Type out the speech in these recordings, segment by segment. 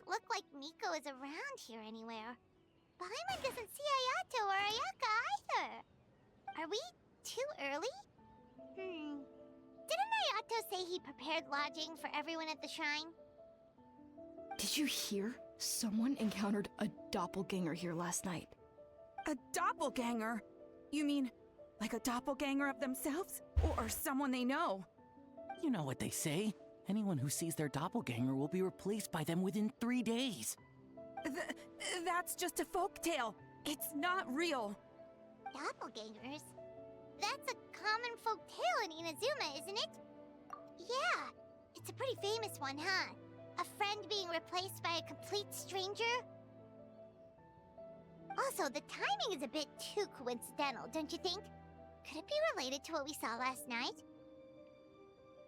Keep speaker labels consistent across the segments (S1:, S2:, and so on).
S1: doesn't look like Miko is around here anywhere. Paimon doesn't see Ayato or Ayaka either. Are we too early? Didn't Ayato say he prepared lodging for everyone at the shrine?
S2: Did you hear? Someone encountered a doppelganger here last night.
S3: A doppelganger? You mean, like a doppelganger of themselves? Or someone they know?
S4: You know what they say. Anyone who sees their doppelganger will be replaced by them within 3 days.
S3: That's just a folktale. It's not real.
S1: Doppelgangers? That's a common folk tale in Inazuma, isn't it? Yeah, it's a pretty famous one, huh? A friend being replaced by a complete stranger? Also, the timing is a bit too coincidental, don't you think? Could it be related to what we saw last night?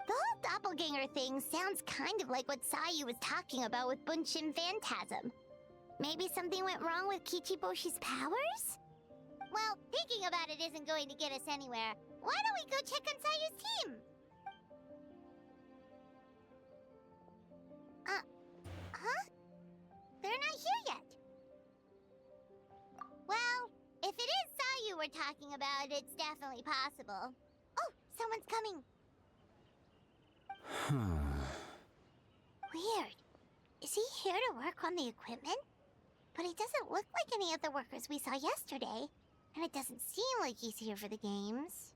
S1: The whole doppelganger thing sounds kind of like what Sayu was talking about with Bunshin Phantasm. Maybe something went wrong with Kichiboshi's powers? Well, thinking about it isn't going to get us anywhere. Why don't we go check on Sayu's team? Huh? They're not here yet. Well, if it is Sayu we're talking about, it's definitely possible. Oh, someone's coming. Weird. Is he here to work on the equipment? But he doesn't look like any of the workers we saw yesterday. And it doesn't seem like he's here for the games.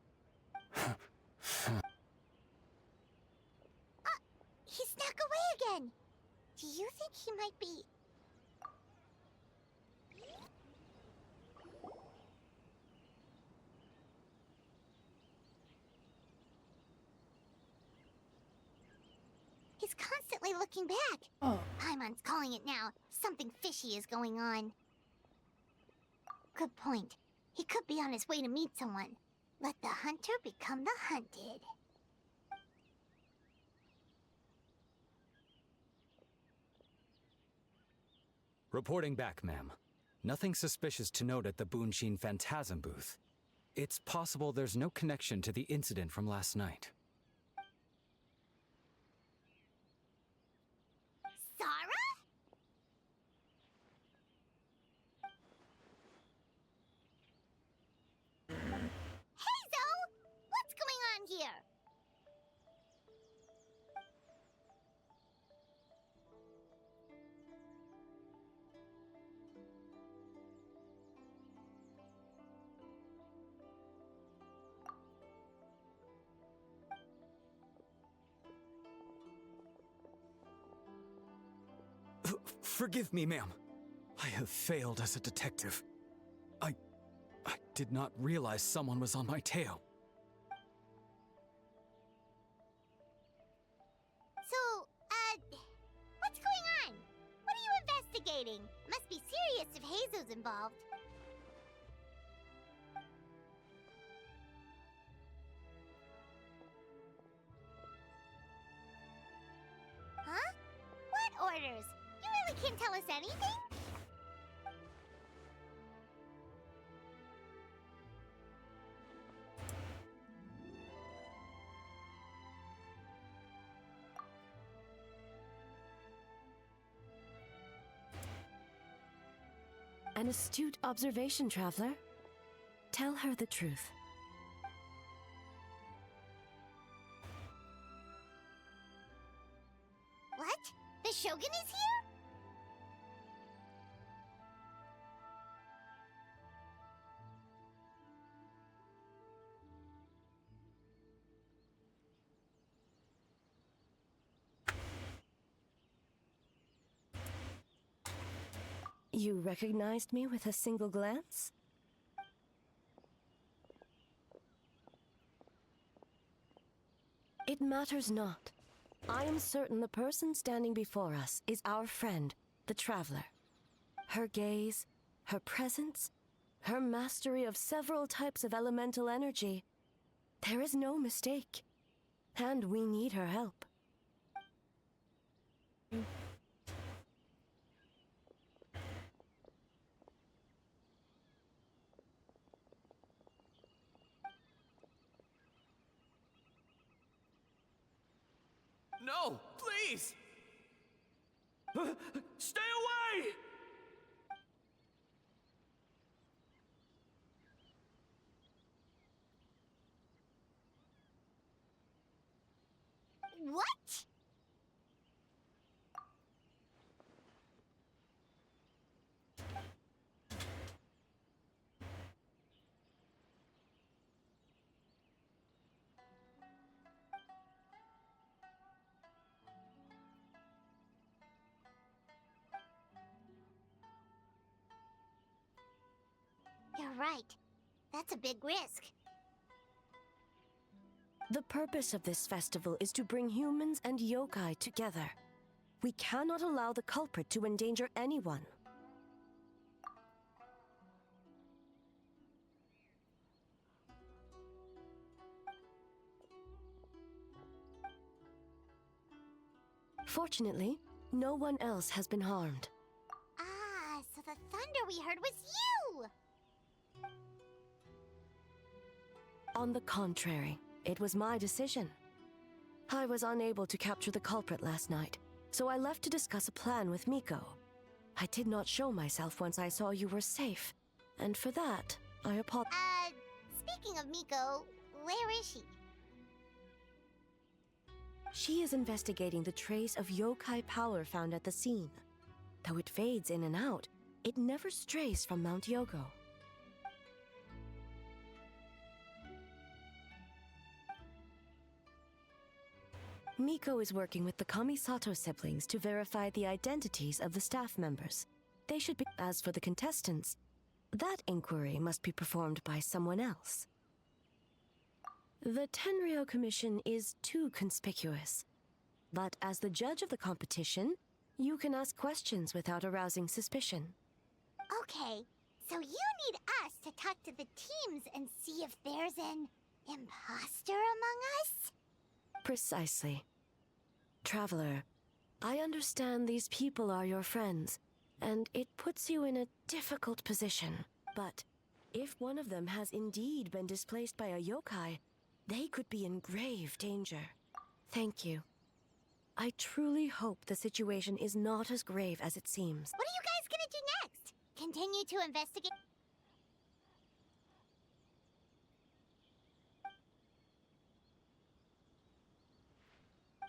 S1: He snuck away again! Do you think he might be... He's constantly looking back.
S2: Oh.
S1: Paimon's calling it now. Something fishy is going on. Good point. He could be on his way to meet someone. Let the hunter become the hunted.
S5: Reporting back, ma'am. Nothing suspicious to note at the Bunshin Phantasm booth. It's possible there's no connection to the incident from last night.
S1: Zara? Hey, Zoe! What's going on here?
S5: Forgive me, ma'am. I have failed as a detective. I did not realize someone was on my tail.
S1: So, what's going on? What are you investigating? Must be serious if Heizo's involved. Huh? What orders? You really can't tell us anything?
S6: An astute observation, traveler. Tell her the truth.
S1: What? The Shogun is here?
S6: You recognized me with a single glance? It matters not. I am certain the person standing before us is our friend, the Traveler. Her gaze, her presence, her mastery of several types of elemental energy. There is no mistake. And we need her help.
S4: No, please! Stay away!
S1: What? You're right. That's a big risk.
S6: The purpose of this festival is to bring humans and yokai together. We cannot allow the culprit to endanger anyone. Fortunately, no one else has been harmed.
S1: Ah, so the thunder we heard was you!
S6: On the contrary, it was my decision. I was unable to capture the culprit last night, so I left to discuss a plan with Miko. I did not show myself once I saw you were safe, and for that, I apologize.
S1: Speaking of Miko, where is she?
S6: She is investigating the trace of yokai power found at the scene. Though it fades in and out, it never strays from Mount Yogo. Miko is working with the Kamisato siblings to verify the identities of the staff members. They should be. As for the contestants, that inquiry must be performed by someone else. The Tenryo Commission is too conspicuous. But as the judge of the competition, you can ask questions without arousing suspicion.
S1: Okay, so you need us to talk to the teams and see if there's an imposter among us?
S6: Precisely. Traveler, I understand these people are your friends, and it puts you in a difficult position. But if one of them has indeed been displaced by a yokai, they could be in grave danger. Thank you. I truly hope the situation is not as grave as it seems.
S1: What are you guys gonna do next? Continue to investigate?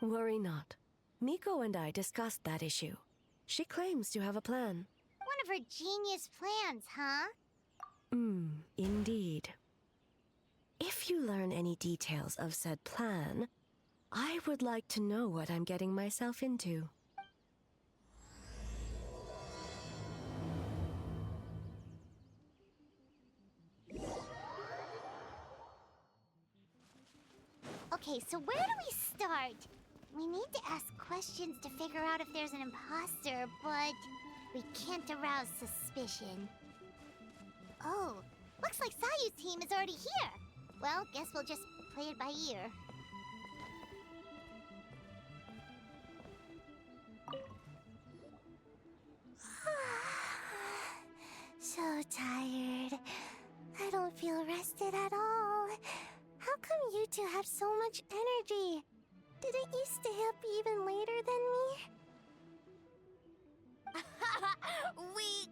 S6: Worry not. Miko and I discussed that issue. She claims to have a plan.
S1: One of her genius plans, huh?
S6: Indeed. If you learn any details of said plan, I would like to know what I'm getting myself into.
S1: Okay, so where do we start? We need to ask questions to figure out if there's an imposter, but we can't arouse suspicion. Oh, looks like Sayu's team is already here. Well, guess we'll just play it by ear. So tired. I don't feel rested at all. How come you two have so much energy? Didn't you stay up even later than me? We...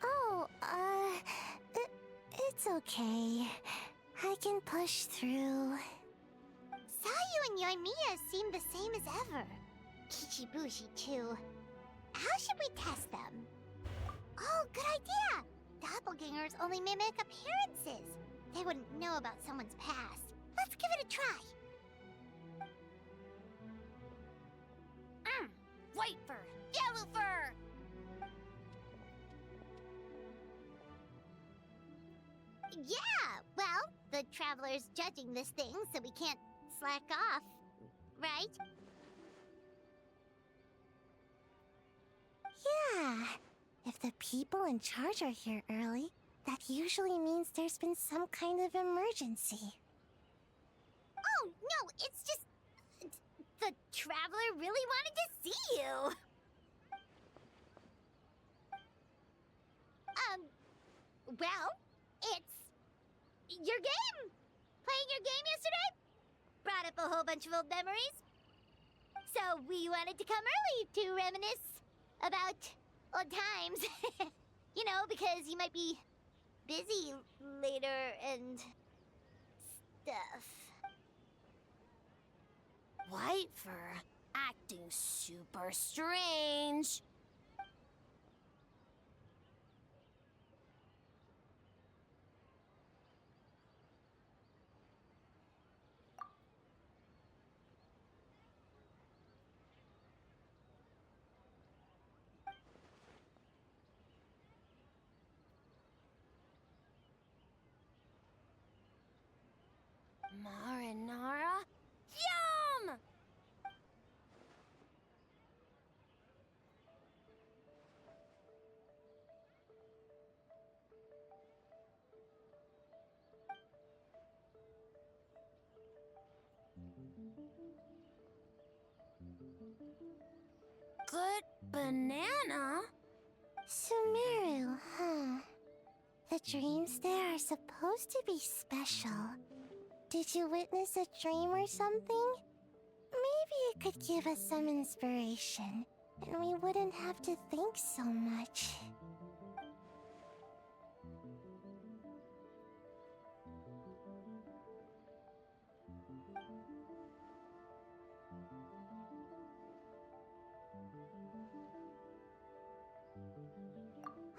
S1: Oh, it's okay. I can push through. Sayu and Yoimiya seem the same as ever. Kichibushi, too. How should we test them? Oh, good idea! Doppelgangers only mimic appearances. They wouldn't know about someone's past. Let's give it a try. White fur! Yellow fur! Yeah, well, the Traveler's judging this thing, so we can't slack off, right? Yeah, if the people in charge are here early, that usually means there's been some kind of emergency. Oh, no, it's just the Traveler really wanted to see you. Well, it's your game. Playing your game yesterday brought up a whole bunch of old memories. So we wanted to come early to reminisce about old times. You know, because you might be busy later and stuff.
S7: White fur acting super strange. Marinara? Yum! Good banana?
S1: Sumeru, huh? The dreams there are supposed to be special. Did you witness a dream or something? Maybe it could give us some inspiration, and we wouldn't have to think so much.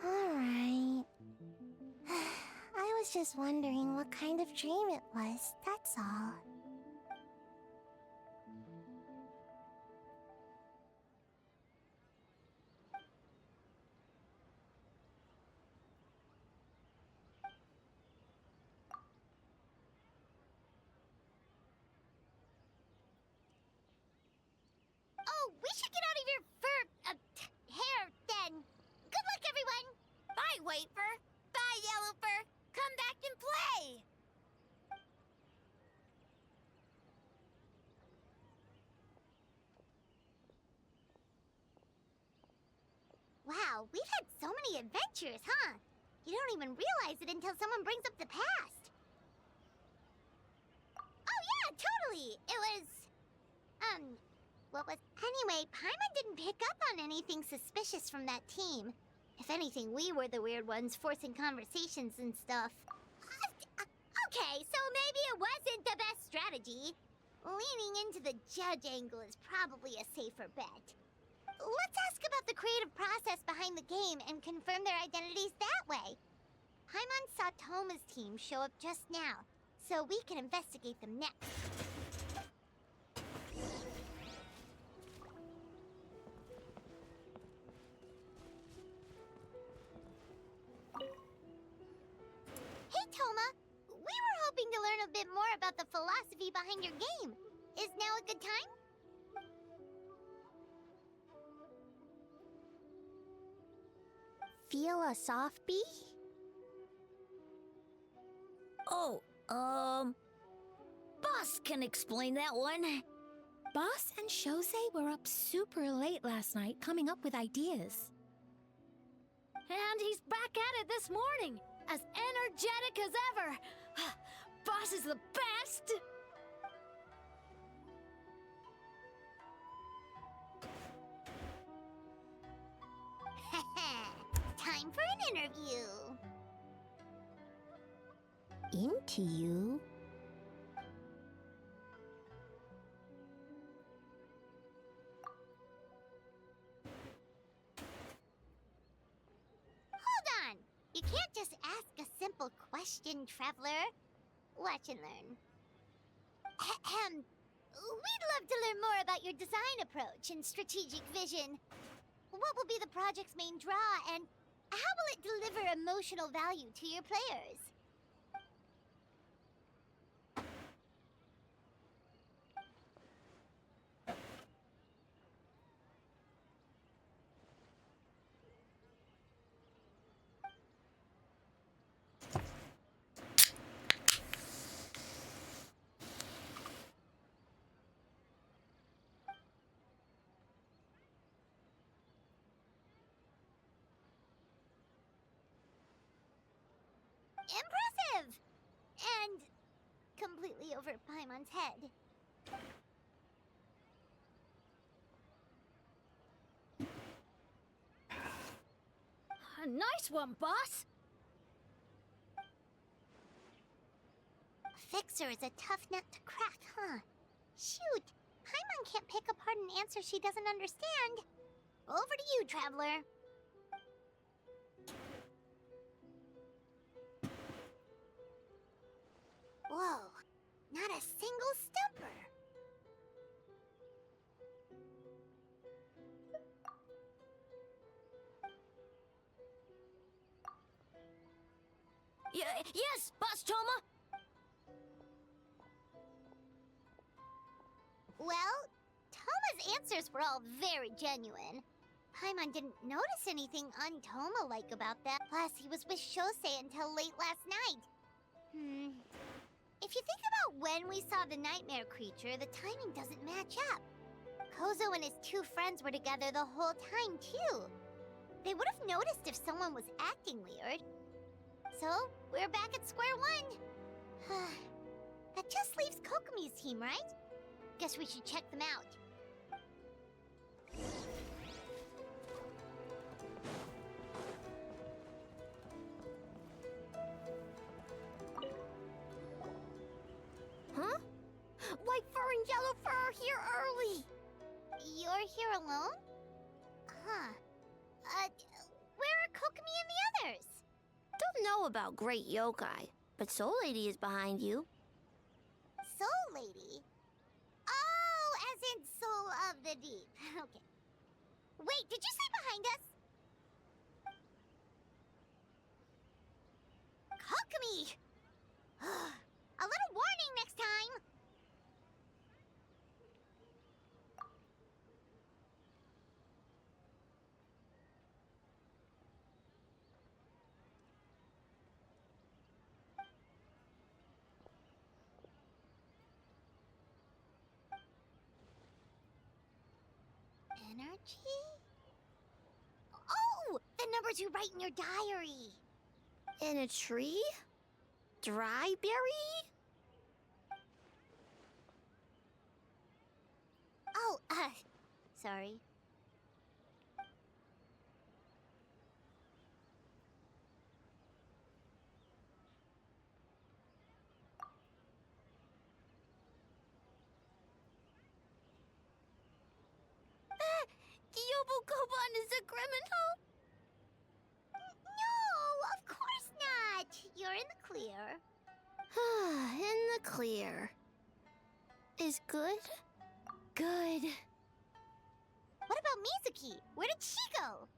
S1: Alright. I was just wondering what kind of dream it was, that's all. Oh, we should get out of your hair then. Good luck, everyone!
S7: Bye, White fur. Bye, Yellow fur. Come back and play.
S1: Wow, we've had so many adventures, huh? You don't even realize it until someone brings up the past. Oh yeah, totally! It was... what was... Anyway, Paimon didn't pick up on anything suspicious from that team. If anything, we were the weird ones forcing conversations and stuff. Okay, so maybe it wasn't the best strategy. Leaning into the judge angle is probably a safer bet. Let's ask about the creative process behind the game and confirm their identities that way. Paimon saw Toma's team show up just now, so we can investigate them next. Hey, Toma! We were hoping to learn a bit more about the philosophy behind your game. Is now a good time? Feel a soft bee?
S7: Oh, Boss can explain that one.
S8: Boss and Shosei were up super late last night coming up with ideas.
S7: And he's back at it this morning, as energetic as ever. Boss is the best!
S1: Time for an interview. Into you? Hold on! You can't just ask a simple question, Traveler. Watch and learn. Ahem. We'd love to learn more about your design approach and strategic vision. What will be the project's main draw, and how will it deliver emotional value to your players? Impressive! And completely over Paimon's head.
S7: A nice one, boss!
S1: Fixer is a tough nut to crack, huh? Shoot! Paimon can't pick apart an answer she doesn't understand. Over to you, Traveler. Whoa, not a single stumper.
S7: Yes, Boss Toma!
S1: Well, Toma's answers were all very genuine. Paimon didn't notice anything un-Toma-like about that. Plus, he was with Shosei until late last night. If you think about when we saw the nightmare creature, the timing doesn't match up. Kozo and his two friends were together the whole time, too. They would have noticed if someone was acting weird. So, we're back at square one. That just leaves Kokomi's team, right? Guess we should check them out.
S7: Huh? White fur and yellow fur are here early!
S1: You're here alone? Huh. Where are Kokomi and the others?
S9: Don't know about Great Yokai, but Soul Lady is behind you.
S1: Soul Lady? Oh, as in Soul of the Deep. Okay. Wait, did you say behind us? Kokomi! A little warning next time! Energy? Oh! The numbers you write in your diary!
S9: In a tree? Dry berry?
S1: Oh, sorry.
S9: Yobukoban is a criminal?
S1: No, of course not! You're in the clear.
S9: In the clear. Is good? Good.
S1: What about Mizuki? Where did she go?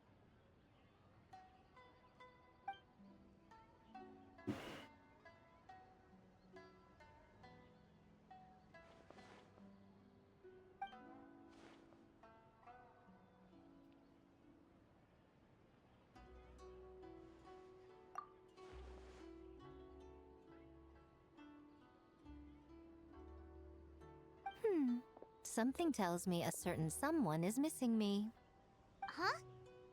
S10: Something tells me a certain someone is missing me.
S1: Huh?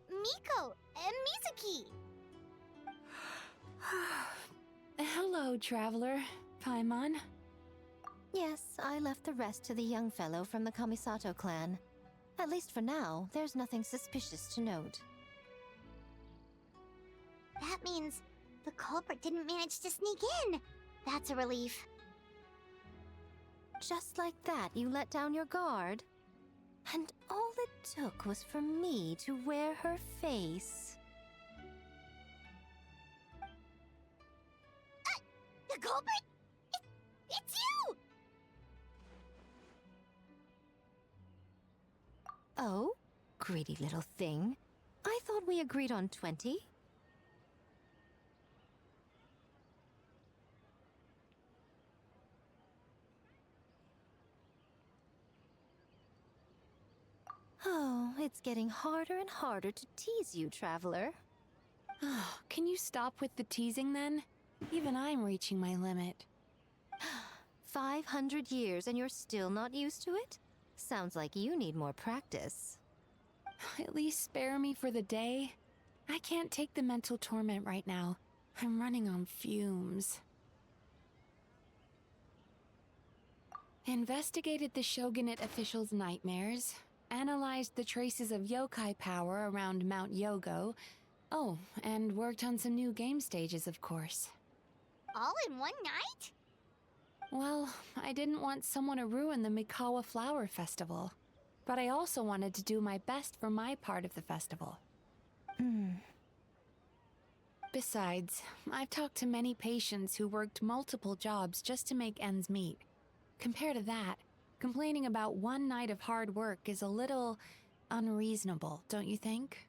S1: Miko and Mizuki!
S2: Hello, traveler. Paimon.
S10: Yes, I left the rest to the young fellow from the Kamisato clan. At least for now, there's nothing suspicious to note.
S1: That means the culprit didn't manage to sneak in. That's a relief.
S10: Just like that, you let down your guard? And all it took was for me to wear her face.
S1: The culprit? It's you!
S10: Oh? Greedy little thing. I thought we agreed on 20. Oh, it's getting harder and harder to tease you, traveler.
S2: Oh, can you stop with the teasing then? Even I'm reaching my limit.
S10: 500 years and you're still not used to it? Sounds like you need more practice.
S2: At least spare me for the day. I can't take the mental torment right now.
S3: I'm running on fumes. Investigated the shogunate officials' nightmares, analyzed the traces of yokai power around Mount Yogo. Oh, and worked on some new game stages, of course.
S1: All in one night?
S3: Well, I didn't want someone to ruin the Mikawa Flower Festival. But I also wanted to do my best for my part of the festival. Besides, I've talked to many patients who worked multiple jobs just to make ends meet. Compared to that, complaining about one night of hard work is a little unreasonable, don't you think?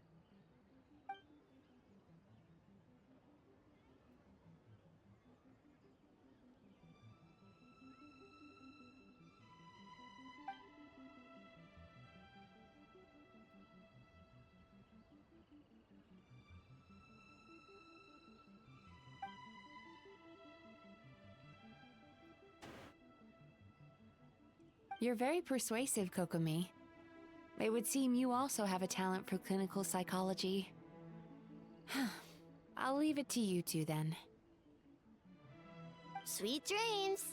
S3: You're very persuasive, Kokomi. It would seem you also have a talent for clinical psychology. I'll leave it to you two then.
S9: Sweet dreams.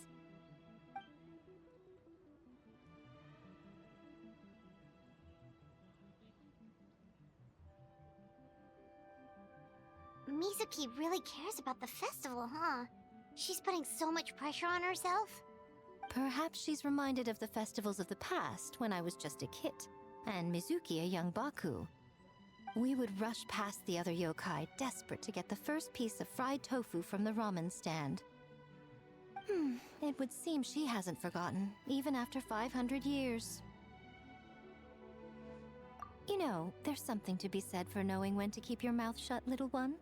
S1: Mizuki really cares about the festival, huh? She's putting so much pressure on herself.
S10: Perhaps she's reminded of the festivals of the past when I was just a kid, and Mizuki a young Baku. We would rush past the other yokai, desperate to get the first piece of fried tofu from the ramen stand. It would seem she hasn't forgotten, even after 500 years. You know, there's something to be said for knowing when to keep your mouth shut, little one.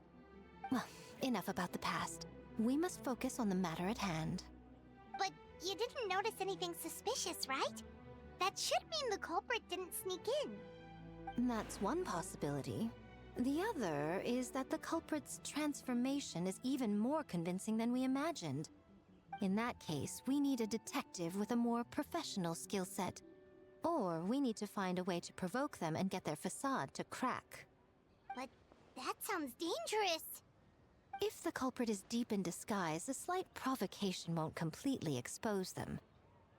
S10: Well, enough about the past. We must focus on the matter at hand.
S1: But you didn't notice anything suspicious, right? That should mean the culprit didn't sneak in.
S10: That's one possibility. The other is that the culprit's transformation is even more convincing than we imagined. In that case, we need a detective with a more professional skill set. Or we need to find a way to provoke them and get their facade to crack.
S1: But that sounds dangerous.
S10: If the culprit is deep in disguise, a slight provocation won't completely expose them.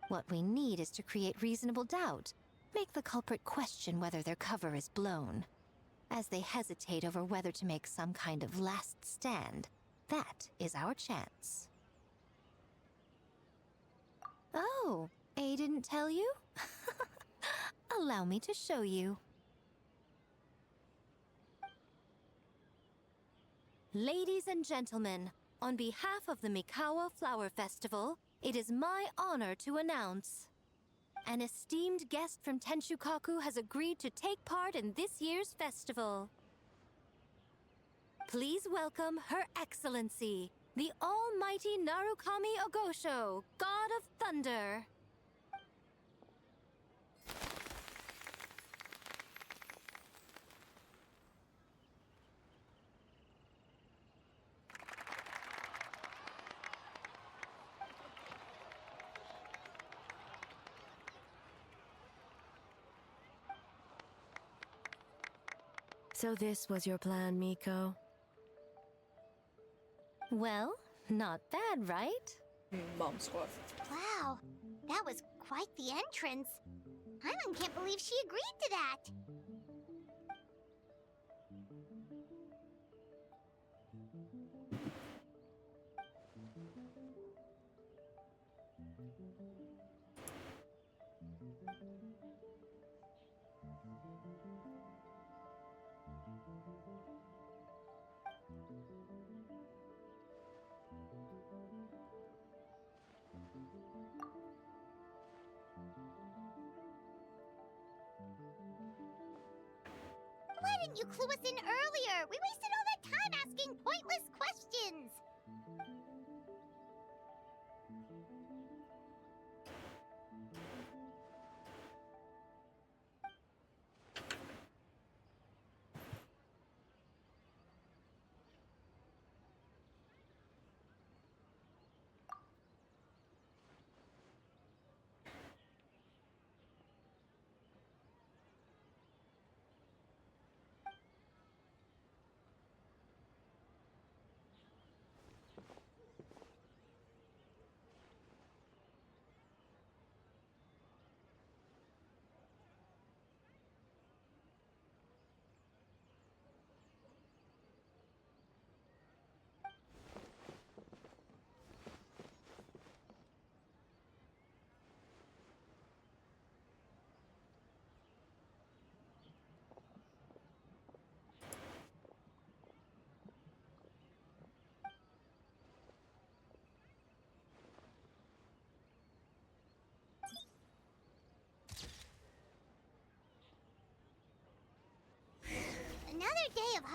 S10: What we need is to create reasonable doubt. Make the culprit question whether their cover is blown. As they hesitate over whether to make some kind of last stand, that is our chance. Oh, A didn't tell you? Allow me to show you. Ladies and gentlemen, on behalf of the Mikawa Flower Festival, it is my honor to announce an esteemed guest from Tenshukaku has agreed to take part in this year's festival. Please welcome Her Excellency, the Almighty Narukami Ogosho, God of Thunder.
S6: So this was your plan, Miko?
S10: Well, not bad, right?
S2: Mom squad.
S1: Wow, that was quite the entrance. Hyman can't believe she agreed to that. Why didn't you clue us in earlier? We wasted all that time asking pointless questions.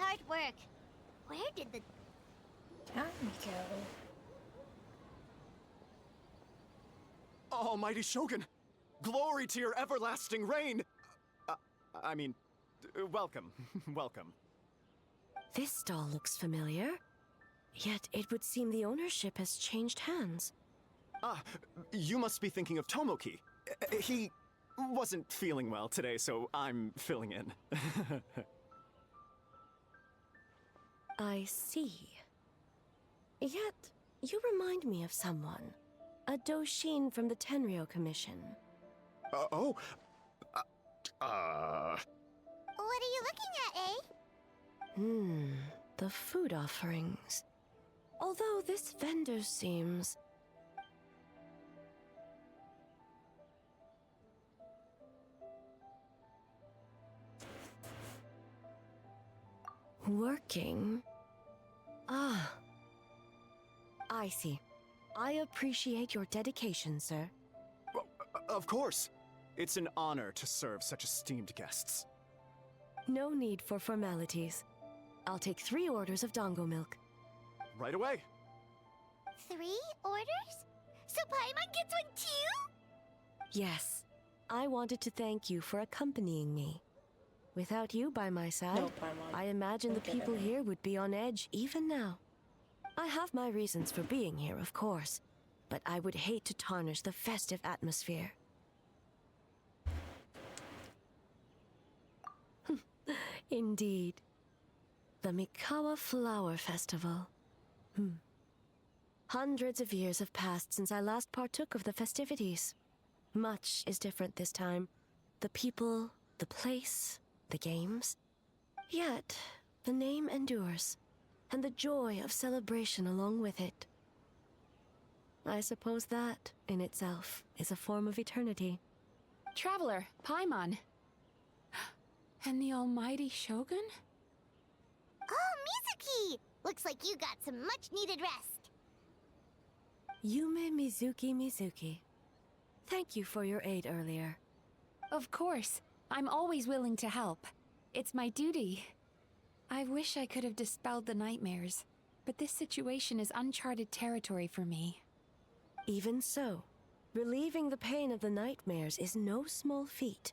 S1: artwork. Where did the...
S11: Time go.
S12: Almighty Shogun! Glory to your everlasting reign! Welcome. Welcome.
S6: This stall looks familiar. Yet it would seem the ownership has changed hands.
S12: Ah, you must be thinking of Tomoki. He wasn't feeling well today, so I'm filling in.
S6: I see. Yet, you remind me of someone. A Doshin from the Tenryo Commission.
S1: What are you looking at, eh?
S6: The food offerings. Although this vendor seems... working? Ah. I see. I appreciate your dedication, sir.
S12: Well, of course. It's an honor to serve such esteemed guests.
S6: No need for formalities. I'll take 3 orders of dango milk.
S12: Right away.
S1: 3 orders? So Paimon gets one too?
S6: Yes. I wanted to thank you for accompanying me. Without you by my side,
S11: No, Paimon.
S6: I imagine the people here would be on edge even now. I have my reasons for being here, of course, but I would hate to tarnish the festive atmosphere. Indeed. The Mikawa Flower Festival. Hundreds of years have passed since I last partook of the festivities. Much is different this time. The people, the place, the games. Yet, the name endures, and the joy of celebration along with it. I suppose that, in itself, is a form of eternity.
S3: Traveler, Paimon. And the almighty Shogun?
S1: Oh, Mizuki! Looks like you got some much-needed rest.
S6: Yume Mizuki. Thank you for your aid earlier.
S3: Of course. I'm always willing to help. It's my duty. I wish I could have dispelled the nightmares, but this situation is uncharted territory for me.
S6: Even so, relieving the pain of the nightmares is no small feat.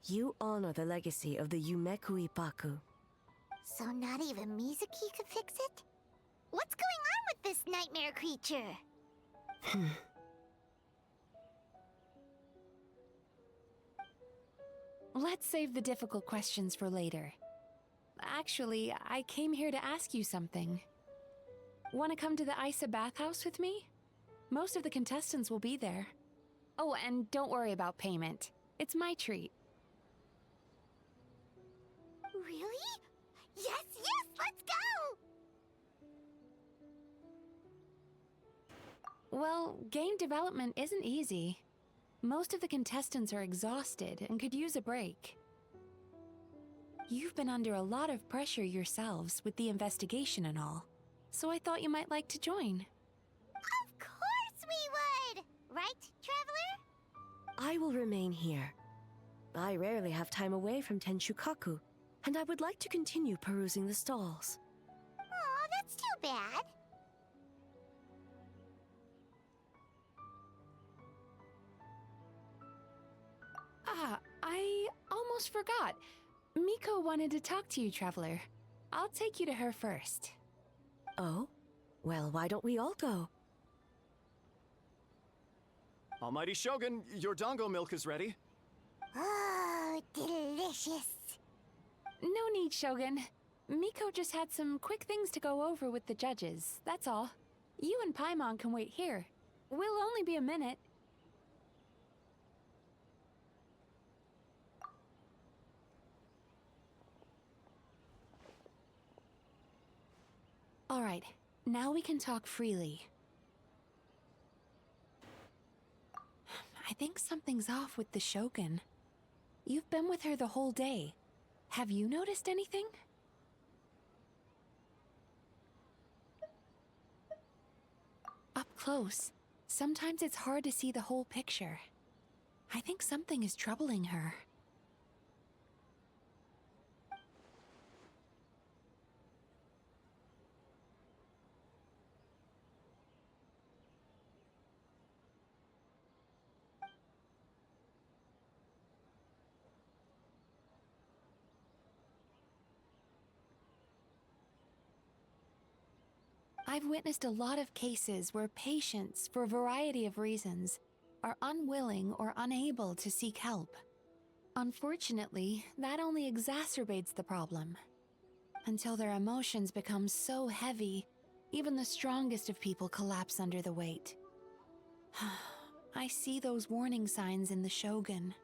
S6: You honor the legacy of the Yumekui Baku.
S1: So not even Mizuki could fix it? What's going on with this nightmare creature?
S3: Let's save the difficult questions for later. Actually, I came here to ask you something. Want to come to the Isa bathhouse with me? Most of the contestants will be there. Oh, and don't worry about payment. It's my treat.
S1: Really? Yes, let's go!
S3: Well, game development isn't easy. Most of the contestants are exhausted and could use a break. You've been under a lot of pressure yourselves with the investigation and all, so I thought you might like to join.
S1: Of course we would! Right, Traveler?
S6: I will remain here. I rarely have time away from Tenshukaku, and I would like to continue perusing the stalls.
S1: Aw, that's too bad.
S3: Ah, I almost forgot. Miko wanted to talk to you, Traveler. I'll take you to her first.
S6: Oh? Well, why don't we all go?
S12: Almighty Shogun, your dango milk is ready.
S1: Oh, delicious.
S3: No need, Shogun. Miko just had some quick things to go over with the judges, that's all. You and Paimon can wait here. We'll only be a minute. Alright, now we can talk freely. I think something's off with the Shogun. You've been with her the whole day. Have you noticed anything? Up close, sometimes it's hard to see the whole picture. I think something is troubling her. I've witnessed a lot of cases where patients, for a variety of reasons, are unwilling or unable to seek help. Unfortunately, that only exacerbates the problem. Until their emotions become so heavy, even the strongest of people collapse under the weight. I see those warning signs in the Shogun.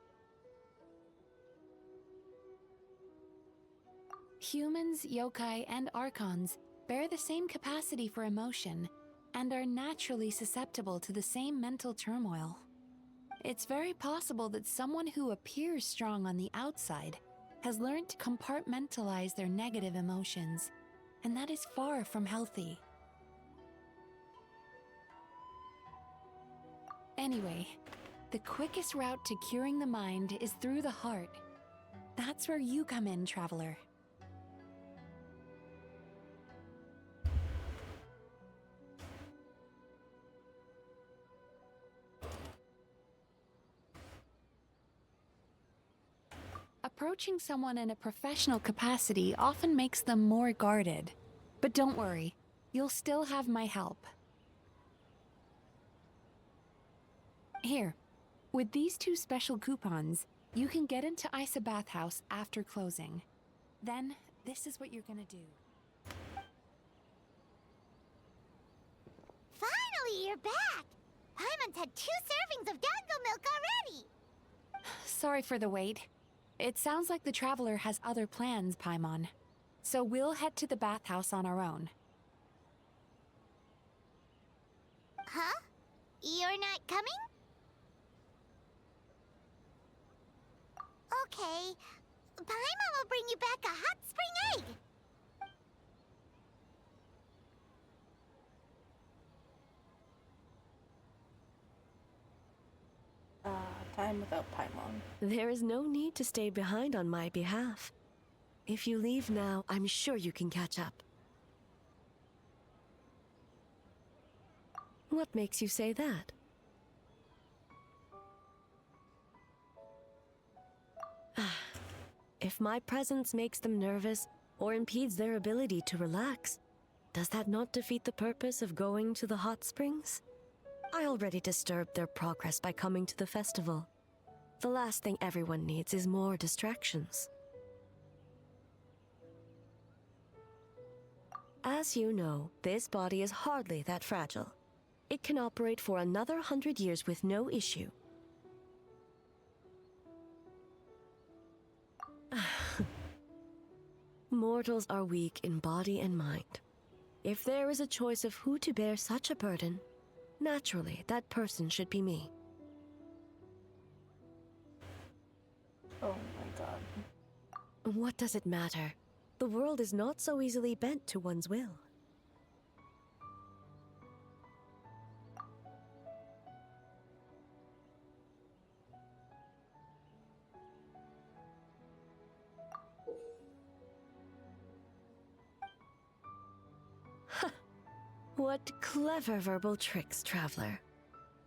S3: Humans, yokai, and archons bear the same capacity for emotion and are naturally susceptible to the same mental turmoil. It's very possible that someone who appears strong on the outside has learned to compartmentalize their negative emotions, and that is far from healthy. Anyway, the quickest route to curing the mind is through the heart. That's where you come in, traveler. Approaching someone in a professional capacity often makes them more guarded. But don't worry, you'll still have my help. Here, with these 2 special coupons, you can get into Isa Bathhouse after closing. Then, this is what you're gonna do.
S1: Finally, you're back! Paimon's had 2 servings of dango milk already!
S3: Sorry for the wait. It sounds like the traveler has other plans, Paimon. So we'll head to the bathhouse on our own.
S1: Huh? You're not coming? Okay. Paimon will bring you back a hot spring egg!
S11: Time without Paimon.
S6: There is no need to stay behind on my behalf. If you leave now, I'm sure you can catch up. What makes you say that? If my presence makes them nervous or impedes their ability to relax, does that not defeat the purpose of going to the hot springs? I already disturbed their progress by coming to the festival. The last thing everyone needs is more distractions. As you know, this body is hardly that fragile. It can operate for another 100 years with no issue. Mortals are weak in body and mind. If there is a choice of who to bear such a burden, naturally, that person should be me.
S11: Oh my god.
S6: What does it matter? The world is not so easily bent to one's will. What clever verbal tricks, traveler.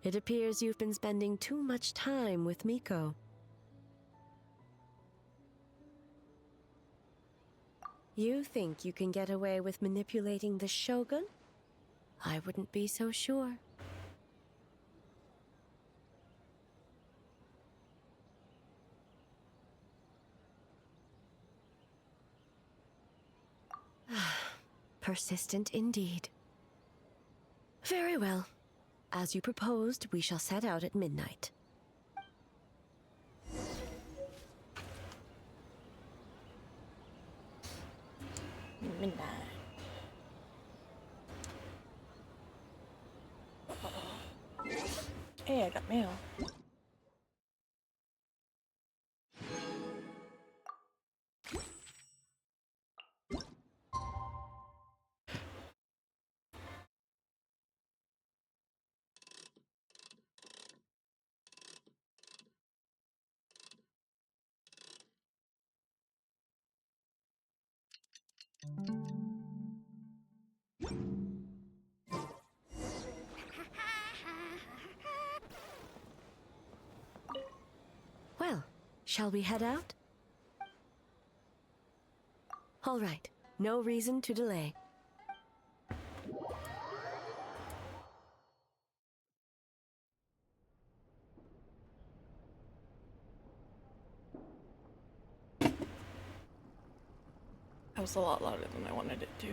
S6: It appears you've been spending too much time with Miko. You think you can get away with manipulating the Shogun? I wouldn't be so sure. Persistent indeed. Very well. As you proposed, we shall set out at midnight.
S11: Midnight. Hey, I got mail.
S6: Well, shall we head out? All right, no reason to delay.
S11: was a lot louder than I wanted it to.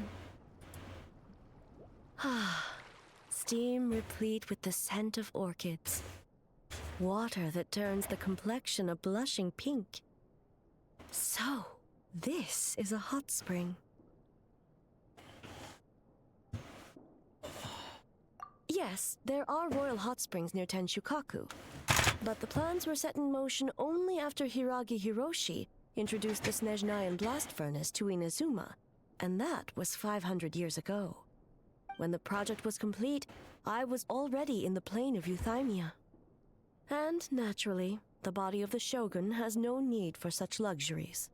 S6: Steam replete with the scent of orchids. Water that turns the complexion a blushing pink. So, this is a hot spring. Yes, there are royal hot springs near Tenshukaku, but the plans were set in motion only after Hiragi Hiroshi introduced the Snezhnayan blast furnace to Inazuma, and that was 500 years ago. When the project was complete, I was already in the plain of Euthymia. And, naturally, the body of the shogun has no need for such luxuries.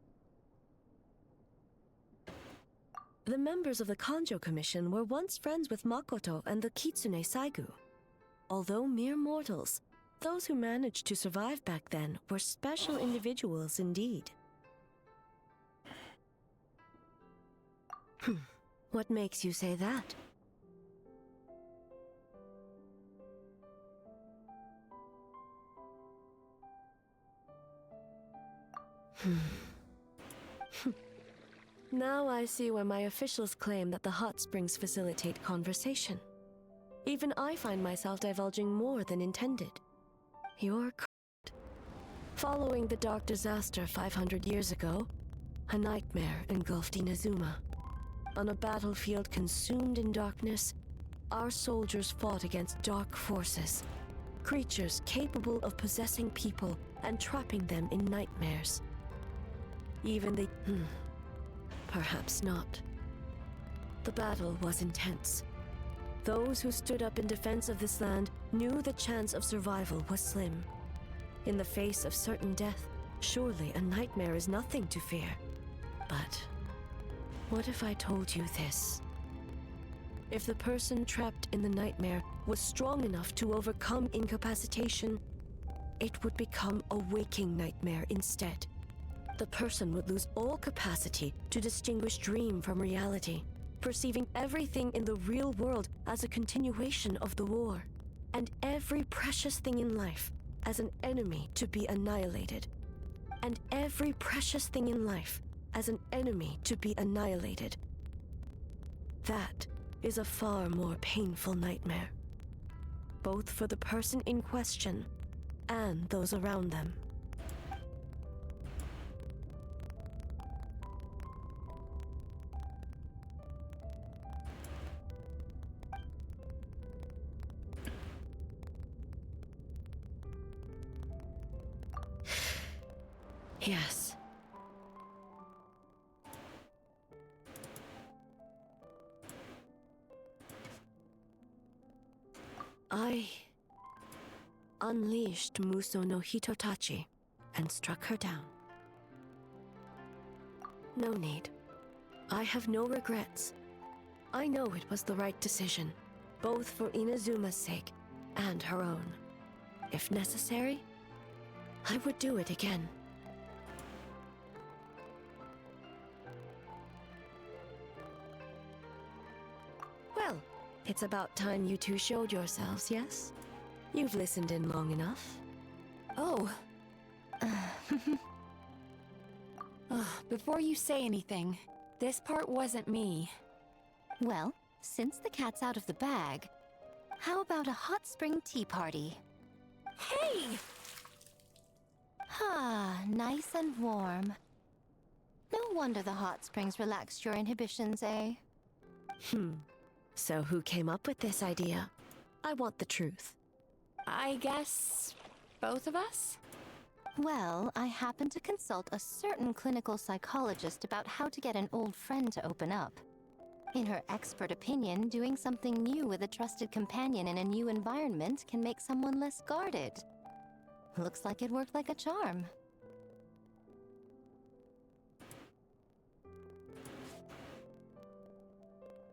S6: The members of the Kanjo Commission were once friends with Makoto and the Kitsune Saigu. Although mere mortals, those who managed to survive back then were special individuals indeed. What makes you say that? Now I see why my officials claim that the hot springs facilitate conversation. Even I find myself divulging more than intended. You're correct. Following the dark disaster 500 years ago, a nightmare engulfed Inazuma. On a battlefield consumed in darkness, our soldiers fought against dark forces, creatures capable of possessing people and trapping them in nightmares. Even the... Perhaps not. The battle was intense. Those who stood up in defense of this land knew the chance of survival was slim. In the face of certain death, surely a nightmare is nothing to fear. But what if I told you this? If the person trapped in the nightmare was strong enough to overcome incapacitation, it would become a waking nightmare instead. The person would lose all capacity to distinguish dream from reality, perceiving everything in the real world as a continuation of the war, and every precious thing in life as an enemy to be annihilated. And every precious thing in life as an enemy to be annihilated. That is a far more painful nightmare, both for the person in question and those around them. Yes. I unleashed Muso no Hitotachi and struck her down. No need. I have no regrets. I know it was the right decision, both for Inazuma's sake and her own. If necessary, I would do it again. Well, it's about time you two showed yourselves, yes? You've listened in long enough.
S3: Oh. Before you say anything, this part wasn't me.
S10: Well, since the cat's out of the bag, how about a hot spring tea party?
S3: Hey!
S10: Ah, nice and warm. No wonder the hot springs relaxed your inhibitions, eh?
S6: So who came up with this idea? I want the truth.
S3: I guess both of us?
S10: Well, I happened to consult a certain clinical psychologist about how to get an old friend to open up. In her expert opinion, doing something new with a trusted companion in a new environment can make someone less guarded. Looks like it worked like a charm.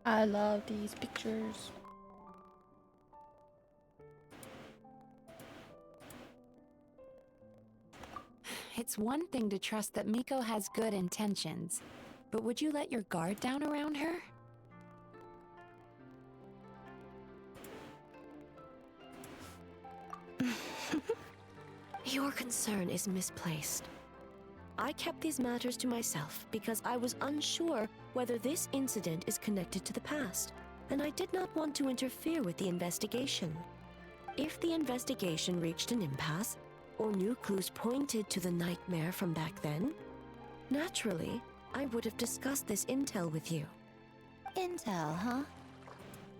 S11: I love these pictures.
S3: It's one thing to trust that Miko has good intentions, but would you let your guard down around her?
S6: Your concern is misplaced. I kept these matters to myself because I was unsure whether this incident is connected to the past, and I did not want to interfere with the investigation. If the investigation reached an impasse, or new clues pointed to the nightmare from back then, naturally, I would have discussed this intel with you.
S10: Intel, huh?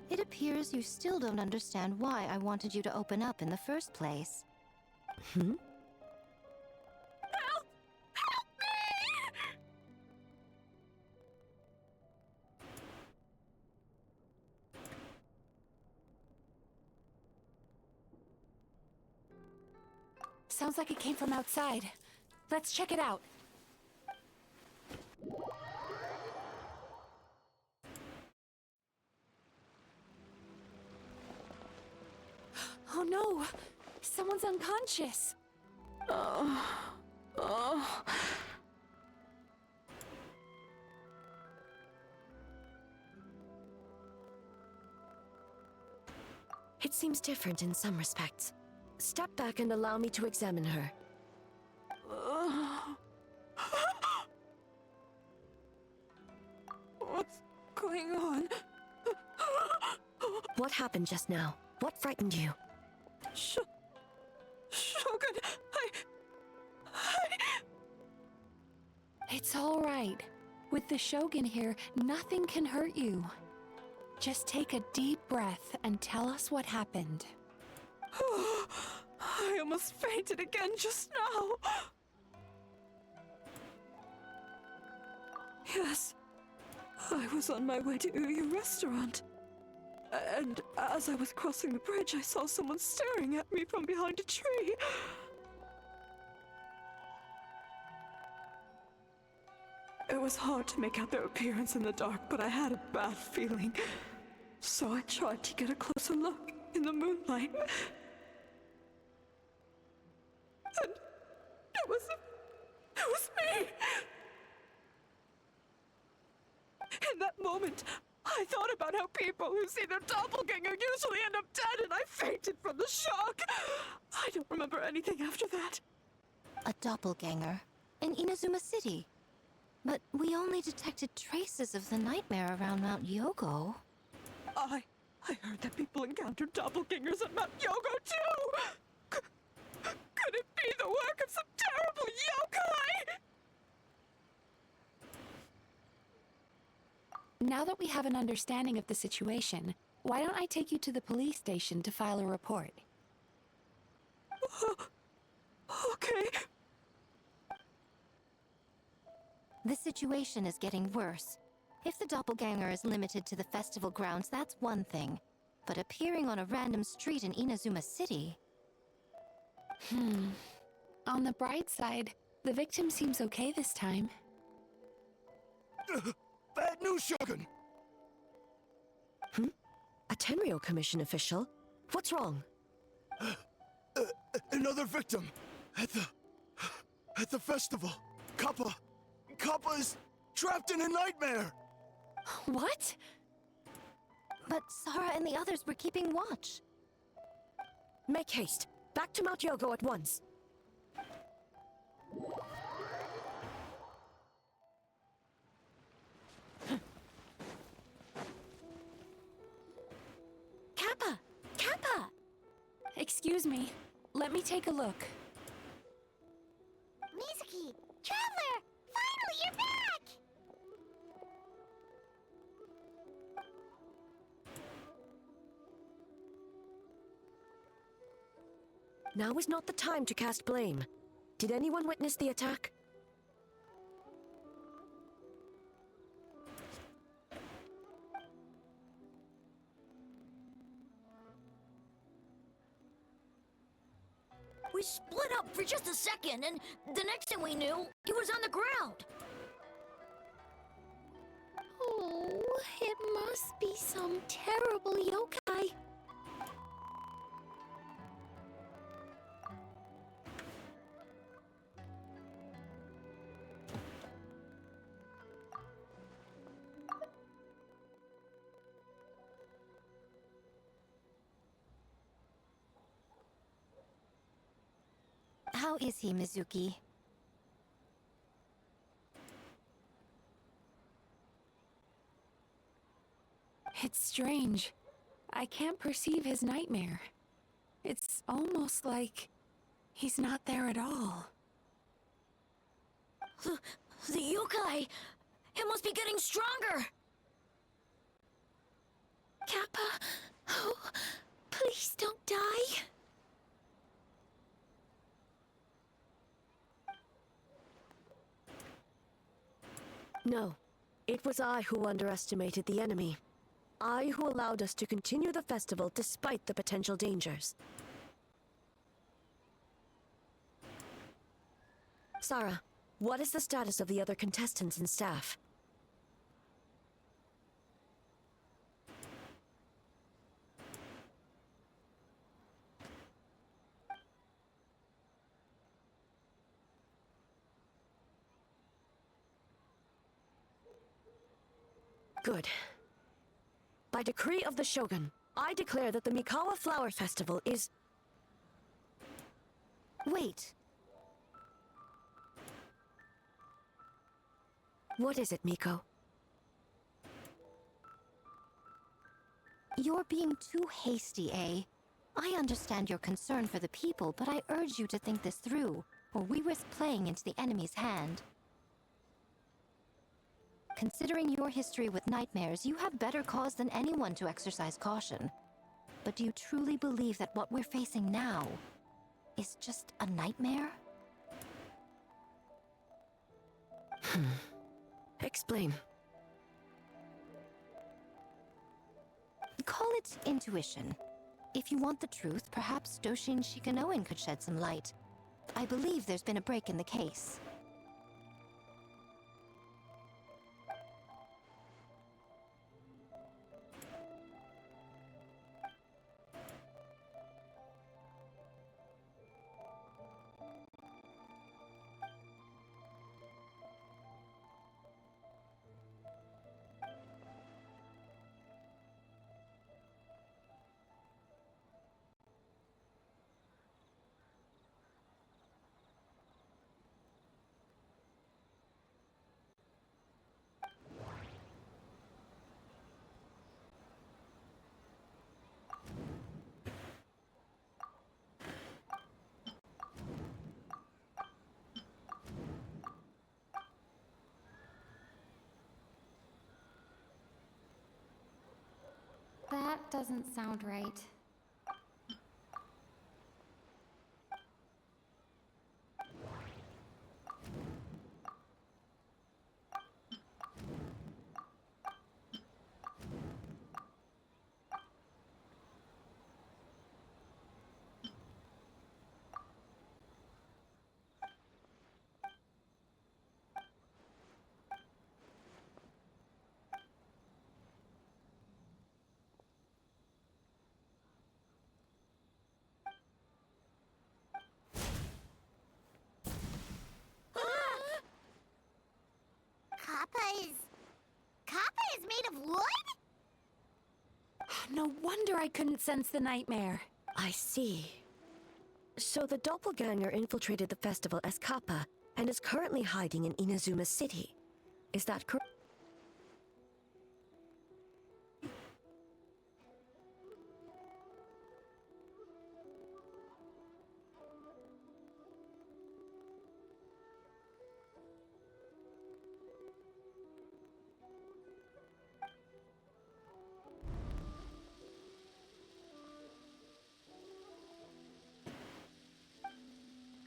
S10: It appears you still don't understand why I wanted you to open up in the first place.
S6: Hmm?
S3: Sounds like it came from outside. Let's check it out. Oh no! Someone's unconscious!
S6: It seems different in some respects. Step back and allow me to examine her.
S3: What's going on?
S6: What happened just now? What frightened you?
S3: Shogun, It's all right. With the Shogun here, nothing can hurt you. Just take a deep breath and tell us what happened.
S2: I almost fainted again just now. Yes, I was on my way to Uyu restaurant. And as I was crossing the bridge, I saw someone staring at me from behind a tree. It was hard to make out their appearance in the dark, but I had a bad feeling. So I tried to get a closer look in the moonlight. And it was me! In that moment, I thought about how people who see their doppelganger usually end up dead, and I fainted from the shock. I don't remember anything after that.
S10: A doppelganger? In Inazuma City? But we only detected traces of the nightmare around Mount Yogo.
S2: I heard that people encountered doppelgangers at Mount Yogo too! Could it be the work of some terrible yokai?
S3: Now that we have an understanding of the situation, why don't I take you to the police station to file a report?
S2: Okay.
S10: The situation is getting worse. If the doppelganger is limited to the festival grounds, that's one thing. But appearing on a random street in Inazuma City...
S3: On the bright side, the victim seems okay this time.
S13: Bad news, Shogun!
S6: A Tenryo Commission official? What's wrong?
S13: Another victim! At the festival! Kappa is trapped in a nightmare!
S3: What?
S10: But Sara and the others were keeping watch.
S6: Make haste. Back to Mount Yogo at once.
S10: Kappa! Kappa!
S3: Excuse me. Let me take a look.
S1: Mizuki! Traveler! Finally, you're back!
S6: Now is not the time to cast blame. Did anyone witness the attack?
S7: We split up for just a second, and the next thing we knew, he was on the ground.
S8: Oh, it must be some terrible yokai.
S10: How is he, Mizuki?
S3: It's strange. I can't perceive his nightmare. It's almost like he's not there at all.
S7: The yokai! It must be getting stronger!
S8: Kappa, oh, please don't die.
S6: No, it was I who underestimated the enemy. I who allowed us to continue the festival despite the potential dangers. Sarah, what is the status of the other contestants and staff? Good. By decree of the Shogun, I declare that the Mikawa Flower Festival is...
S10: Wait.
S6: What is it, Miko?
S10: You're being too hasty, eh? I understand your concern for the people, but I urge you to think this through, or we risk playing into the enemy's hand. Considering your history with nightmares, you have better cause than anyone to exercise caution. But do you truly believe that what we're facing now is just a nightmare?
S6: Explain.
S10: Call it intuition. If you want the truth, perhaps Doshin Shikanoin could shed some light. I believe there's been a break in the case.
S14: That doesn't sound right.
S1: Kappa is made of wood?
S3: No wonder I couldn't sense the nightmare.
S6: I see. So the doppelganger infiltrated the festival as Kappa and is currently hiding in Inazuma City. Is that correct?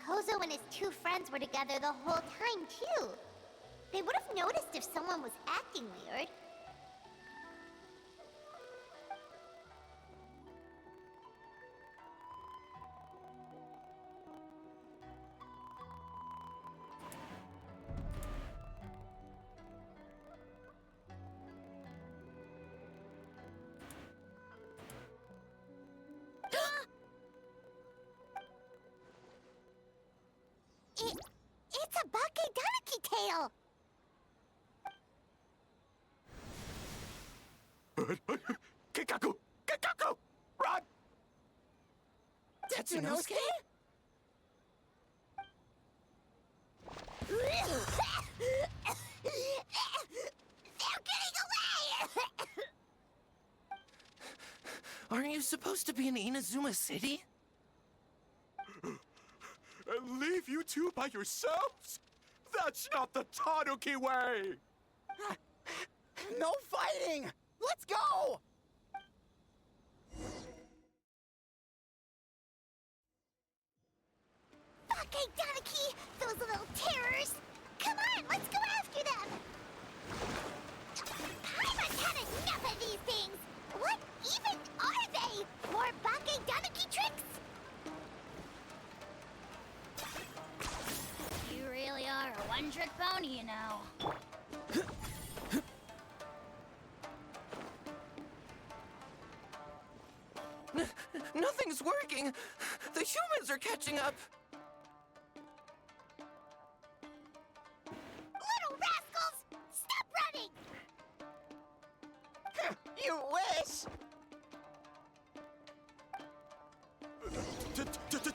S1: Kozo and his two friends were together the whole time, too. They would have noticed if someone was acting weird. It's a Bakedanaki tail!
S13: Kikaku! Kikaku! Run!
S7: Tetsunosuke?
S1: They're getting away!
S4: Aren't you supposed to be in Inazuma City?
S13: And leave you two by yourselves? That's not the Tanuki way!
S15: No fighting! Let's go!
S1: Okay, Donaki! Those little terrors! Come on, let's go after them! Paimon's had enough of these things! What even are they? More Bake Donaki tricks?
S7: You really are a one-trick pony, you know.
S4: Nothing's working! The humans are catching up!
S1: Little rascals! Stop running!
S15: You wish!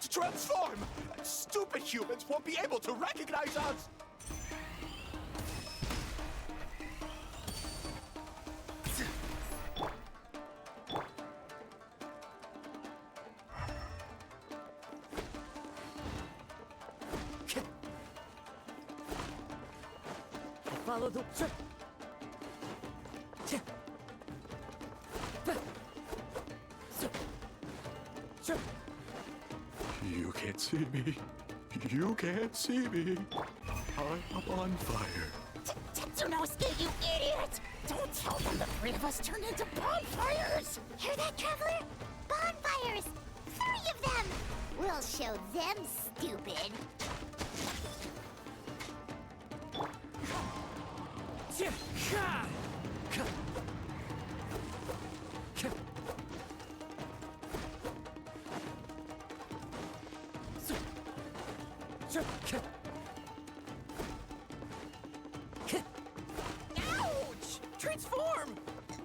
S13: Transform! Stupid humans won't be able to recognize us!
S15: Follow the...
S13: You can't see me. You can't see me. I'm on fire.
S15: Tetsunosuke, you idiot! Don't tell them the three of us turned into bonfires!
S1: Hear that, Traveler? Bonfires! 3 of them! We'll show them, stupid!
S4: Ouch! Transform!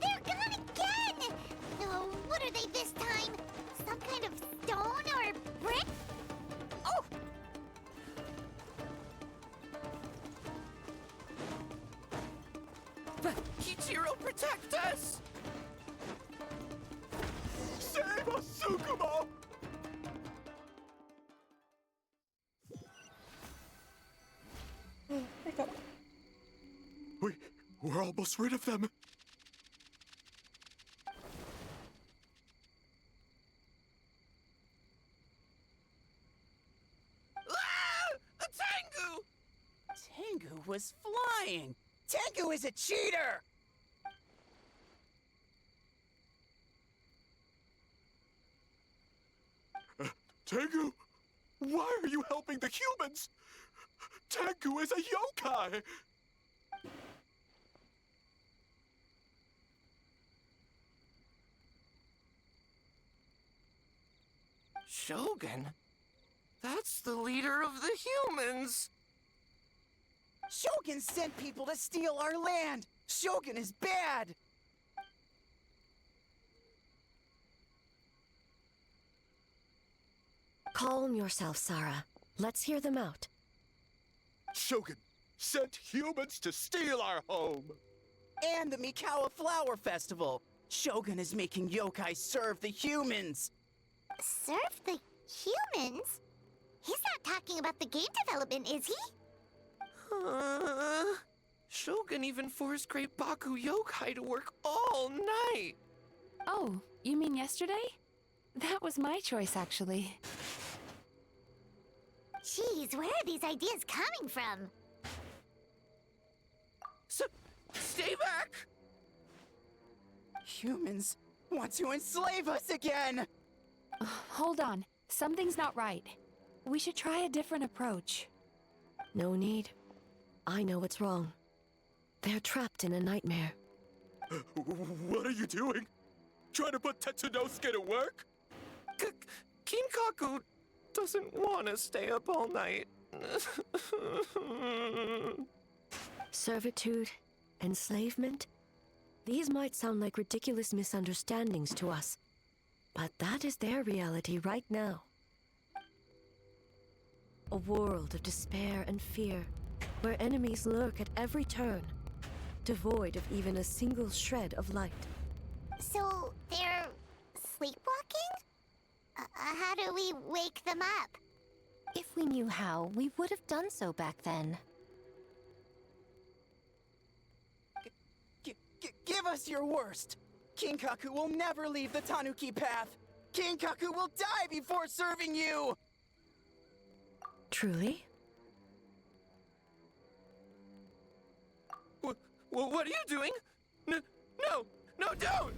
S1: They're gone again! Oh, what are they this time? Some kind of stone or brick? Oh!
S4: Kichiro, protect us!
S13: Save us, Tsukumo! We're almost rid of them.
S4: Ah! A Tengu!
S15: Tengu was flying! Tengu is a cheater!
S13: Tengu, why are you helping the humans? Tengu is a yokai!
S4: Shogun? That's the leader of the humans!
S15: Shogun sent people to steal our land! Shogun is bad!
S6: Calm yourself, Sarah. Let's hear them out.
S13: Shogun sent humans to steal our home!
S15: And the Mikawa Flower Festival! Shogun is making yokai serve the humans!
S1: Serve the humans? He's not talking about the game development, is he?
S4: Shogun even forced Great Baku Yokai to work all night!
S3: Oh, you mean yesterday? That was my choice, actually.
S1: Jeez, where are these ideas coming from?
S4: Stay back!
S15: Humans want to enslave us again!
S3: Hold on. Something's not right. We should try a different approach.
S6: No need. I know what's wrong. They're trapped in a nightmare.
S13: What are you doing? Trying to put Tetsunosuke to work?
S4: Kinkaku doesn't want to stay up all night.
S6: Servitude, enslavement? These might sound like ridiculous misunderstandings to us, but that is their reality right now. A world of despair and fear, where enemies lurk at every turn, devoid of even a single shred of light.
S1: So, they're sleepwalking? How do we wake them up?
S10: If we knew how, we would have done so back then.
S15: Give us your worst! Kinkaku will never leave the Tanuki path! Kinkaku will die before serving you!
S6: Truly?
S15: What are you doing? No, don't!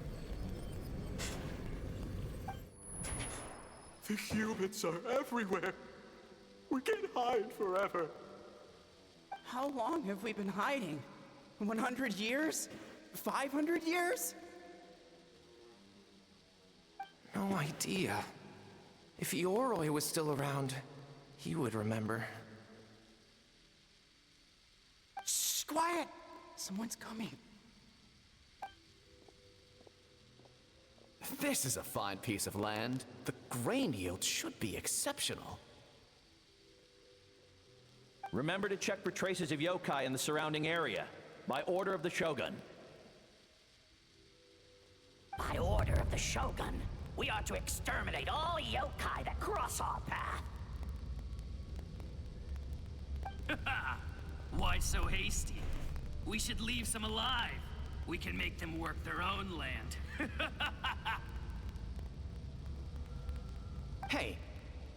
S13: The humans are everywhere. We can hide forever.
S15: How long have we been hiding? 100 years? 500 years?
S16: No idea. If Yoroi was still around, he would remember.
S15: Shh, quiet! Someone's coming.
S17: This is a fine piece of land. The grain yield should be exceptional.
S18: Remember to check for traces of yokai in the surrounding area, by order of the Shogun.
S19: By order of the Shogun, we are to exterminate all yokai that cross our path.
S20: Why so hasty? We should leave some alive. We can make them work their own land.
S17: Hey,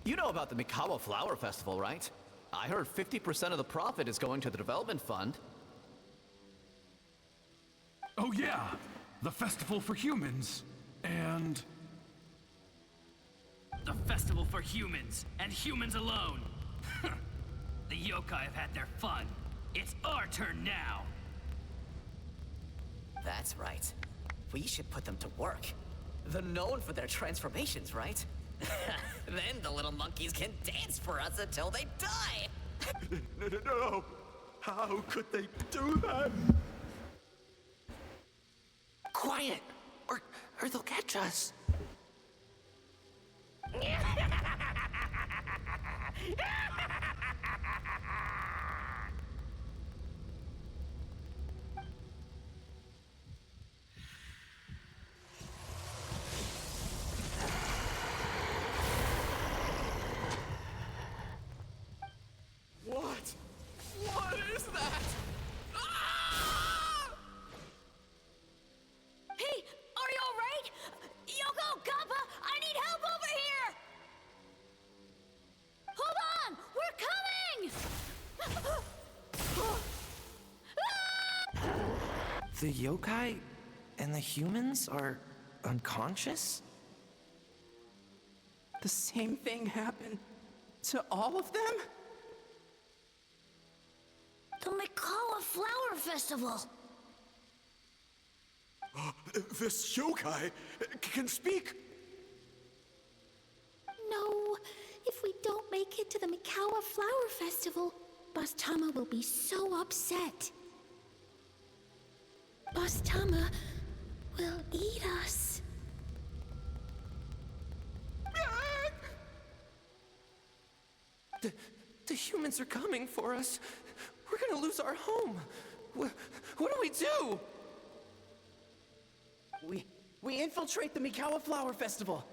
S17: you know about the Mikawa Flower Festival, right? I heard 50% of the profit is going to the development fund.
S21: Oh yeah, the festival for humans. And...
S20: The festival for humans, and humans alone. The yokai have had their fun. It's our turn now.
S17: That's right. We should put them to work. They're known for their transformations, right? Then the little monkeys can dance for us until they die!
S13: No! How could they do that?
S16: Quiet! Or they'll catch us.
S15: What is that? Ah!
S7: Hey, are you alright? Yoko, Kappa, I need help over here! Hold on, we're coming!
S16: The yokai and the humans are unconscious?
S15: The same thing happened to all of them?
S7: The Mikawa Flower Festival!
S13: This yokai can speak!
S8: No, if we don't make it to the Mikawa Flower Festival, Boss Tama will be so upset. Boss Tama will eat us.
S16: The humans are coming for us. We're gonna lose our home. What do we do?
S15: We infiltrate the Mikawa Flower Festival.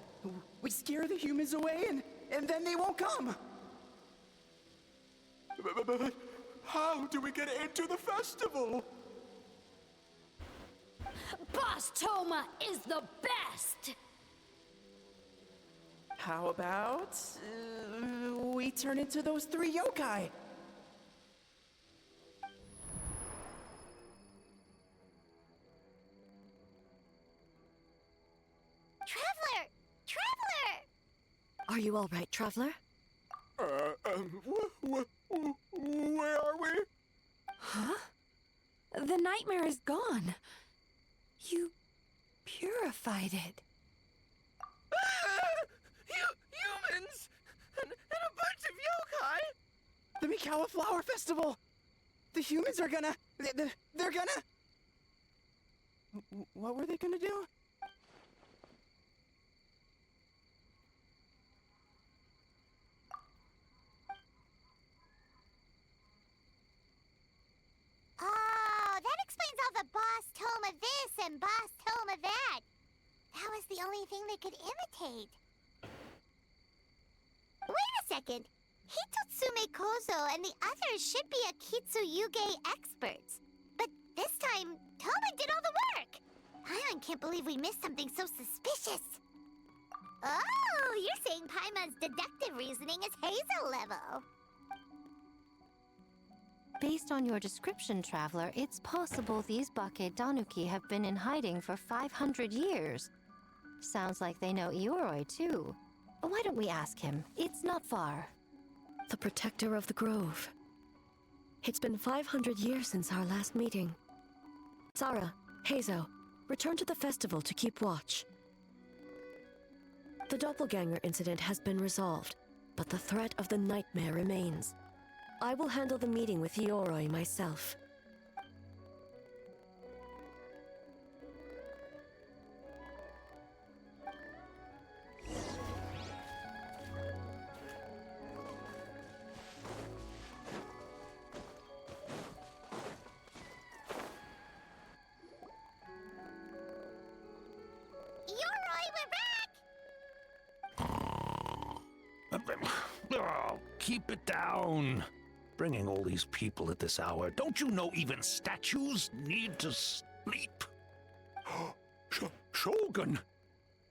S15: We scare the humans away and then they won't come.
S13: But how do we get into the festival?
S7: Boss Toma is the best!
S15: How about we turn into those 3 yokai?
S1: Traveler! Traveler!
S6: Are you all right, Traveler?
S13: Where are we?
S3: Huh? The nightmare is gone. You purified it.
S15: Humans! And a bunch of yokai! The Mikawa Flower Festival! The humans are gonna... They're gonna... What were they gonna do?
S1: Oh, that explains all the Boss Toma this and Boss Toma that. That was the only anything they could imitate. Wait a second. Hitotsume Kozo and the others should be Akitsuyuge experts. But this time, Toma did all the work. Paimon can't believe we missed something so suspicious. Oh, you're saying Paimon's deductive reasoning is Hazel level.
S10: Based on your description, Traveler, it's possible these Bake Danuki have been in hiding for 500 years. Sounds like they know Ioroi, too. Why don't we ask him? It's not far.
S6: The protector of the grove. It's been 500 years since our last meeting. Sarah, Hazo, return to the festival to keep watch. The doppelganger incident has been resolved, but the threat of the nightmare remains. I will handle the meeting with Ioroi myself.
S21: Oh, keep it down. Bringing all these people at this hour. Don't you know even statues need to sleep? Shogun!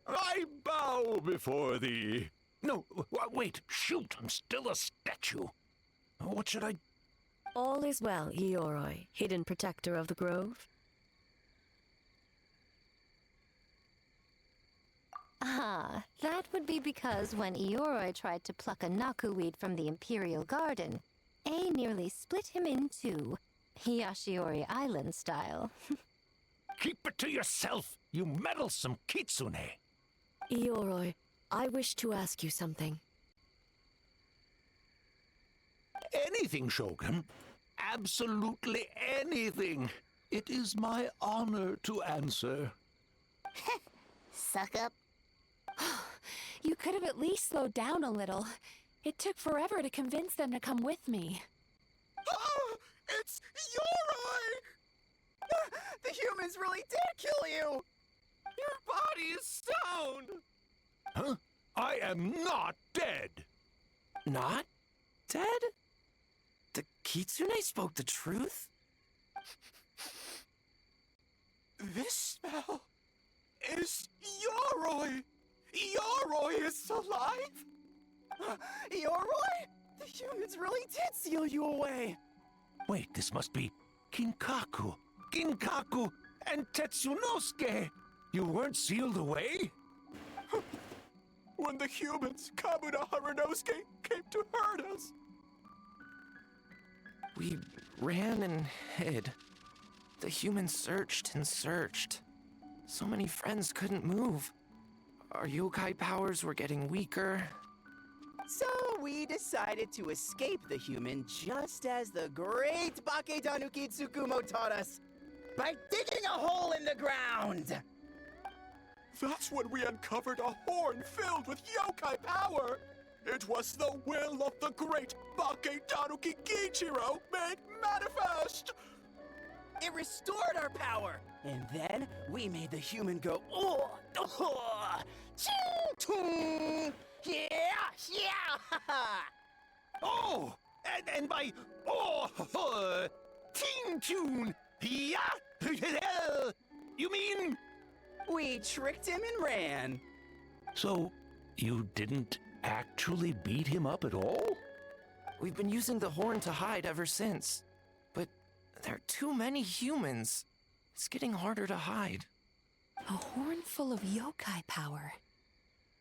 S21: I bow before thee. No, wait, shoot, I'm still a statue. What should I...
S6: All is well, Ioroi, hidden protector of the grove.
S10: Ah, that would be because when Ioroi tried to pluck a nakuweed from the Imperial Garden, A nearly split him in two, Yashiori Island style.
S21: Keep it to yourself, you meddlesome kitsune.
S6: Ioroi, I wish to ask you something.
S21: Anything, Shogun. Absolutely anything. It is my honor to answer.
S1: Suck up.
S3: You could have at least slowed down a little. It took forever to convince them to come with me.
S15: Oh, it's Ioroi! The humans really did kill you! Your body is stoned!
S21: Huh? I am not dead!
S16: Not dead? The kitsune spoke the truth?
S13: This smell is Ioroi! Ioroi is alive!
S15: Ioroi? The humans really did seal you away!
S21: Wait, this must be Kinkaku, and Tetsunosuke! You weren't sealed away?
S13: When the humans, Kabuda Harunosuke, came to hurt us!
S16: We ran and hid. The humans searched and searched. So many friends couldn't move. Our yokai powers were getting weaker.
S15: So we decided to escape the human just as the great Bake Danuki Tsukumo taught us, by digging a hole in the ground!
S13: That's when we uncovered a horn filled with yokai power! It was the will of the great Bake Danuki Gichiro made manifest!
S15: It restored our power! And then we made the human go, oh, oh, ching, tung, yeah!
S21: Oh! And by ting tune, yeah! You mean?
S15: We tricked him and ran.
S21: So, you didn't actually beat him up at all?
S16: We've been using the horn to hide ever since. But there are too many humans. It's getting harder to hide.
S3: A horn full of yokai power.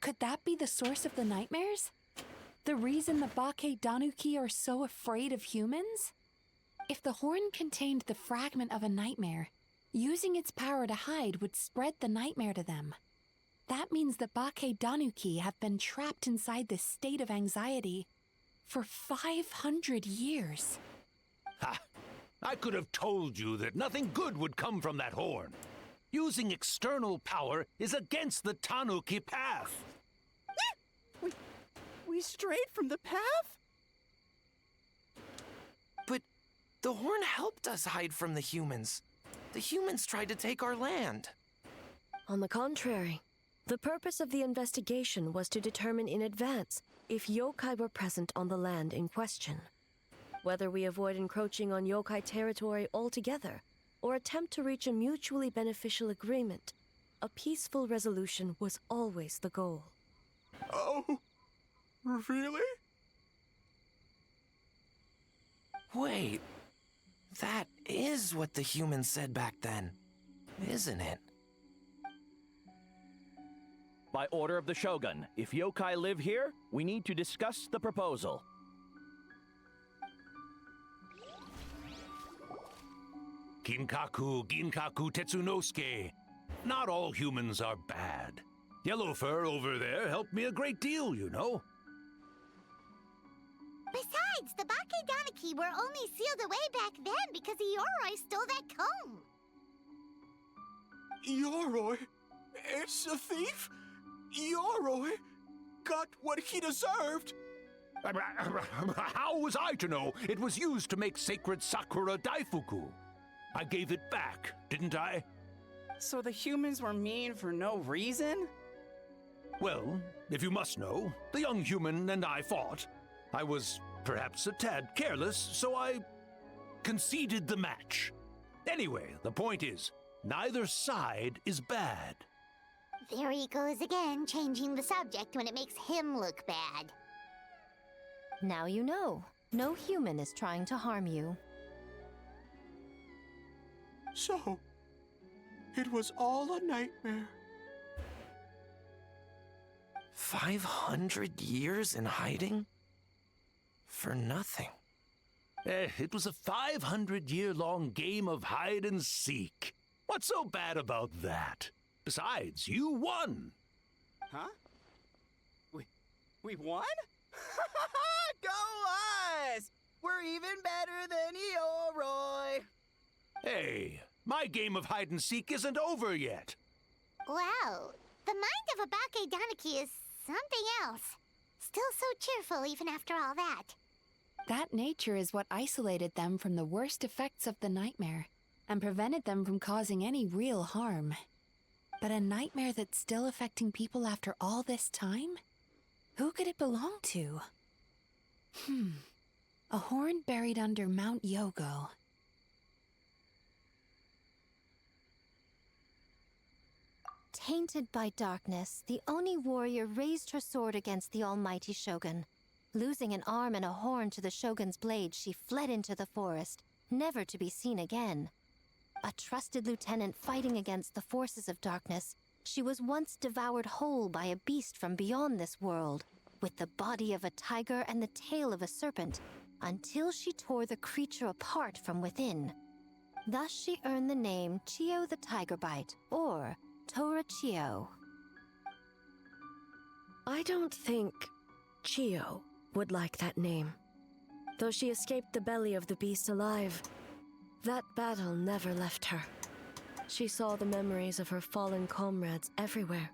S3: Could that be the source of the nightmares? The reason the Bake Danuki are so afraid of humans? If the horn contained the fragment of a nightmare, using its power to hide would spread the nightmare to them. That means the Bake Danuki have been trapped inside this state of anxiety for 500 years.
S21: Ha! I could have told you that nothing good would come from that horn. Using external power is against the Tanuki path.
S15: We strayed from the path?
S16: But the horn helped us hide from the humans. The humans tried to take our land.
S6: On the contrary, The purpose of the investigation was to determine in advance if yokai were present on the land in question. Whether we avoid encroaching on yokai territory altogether, or attempt to reach a mutually beneficial agreement, a peaceful resolution was always the goal.
S13: Oh, really?
S16: Wait, that is what the humans said back then, isn't it?
S18: By order of the Shogun, if yokai live here, we need to discuss the proposal.
S21: Ginkaku Tetsunosuke. Not all humans are bad. Yellowfur over there helped me a great deal, you know.
S1: Besides, the Bakedaniki were only sealed away back then because Ioroi stole that comb.
S13: Yoroi? It's a thief? Yoroi got what he deserved?
S21: How was I to know it was used to make sacred Sakura Daifuku? I gave it back, didn't I?
S15: So the humans were mean for no reason?
S21: Well, if you must know, the young human and I fought. I was perhaps a tad careless, so I conceded the match. Anyway, the point is, neither side is bad.
S1: There he goes again, changing the subject when it makes him look bad.
S10: Now you know. No human is trying to harm you.
S13: So, it was all a nightmare.
S16: 500 years in hiding? For nothing.
S21: It was a 500-year-long game of hide and seek. What's so bad about that? Besides, you won.
S15: Huh? We won? Go us! We're even better than Ioroi!
S21: Hey, my game of hide and seek isn't over yet.
S1: Wow, the mind of a Bakedaniki is something else. Still so cheerful even after all that.
S3: That nature is what isolated them from the worst effects of the nightmare and prevented them from causing any real harm. But a nightmare that's still affecting people after all this time? Who could it belong to? A horn buried under Mount Yogo.
S10: Tainted by darkness, the Oni warrior raised her sword against the almighty Shogun. Losing an arm and a horn to the Shogun's blade, she fled into the forest, never to be seen again. A trusted lieutenant fighting against the forces of darkness, she was once devoured whole by a beast from beyond this world, with the body of a tiger and the tail of a serpent, until she tore the creature apart from within. Thus she earned the name Chio the Tigerbite, or Tora Chio.
S6: I don't think Chio would like that name. Though she escaped the belly of the beast alive, that battle never left her. She saw the memories of her fallen comrades everywhere,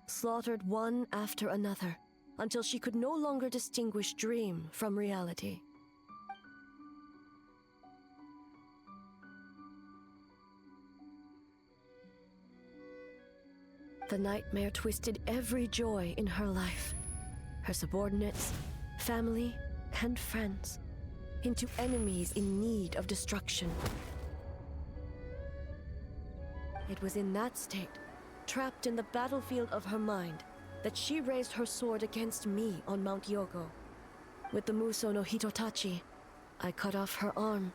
S6: slaughtered one after another, until she could no longer distinguish dream from reality. The nightmare twisted every joy in her life, her subordinates, family, and friends, into enemies in need of destruction. It was in that state, trapped in the battlefield of her mind, that she raised her sword against me on Mount Yogo. With the Muso no Hitotachi, I cut off her arm,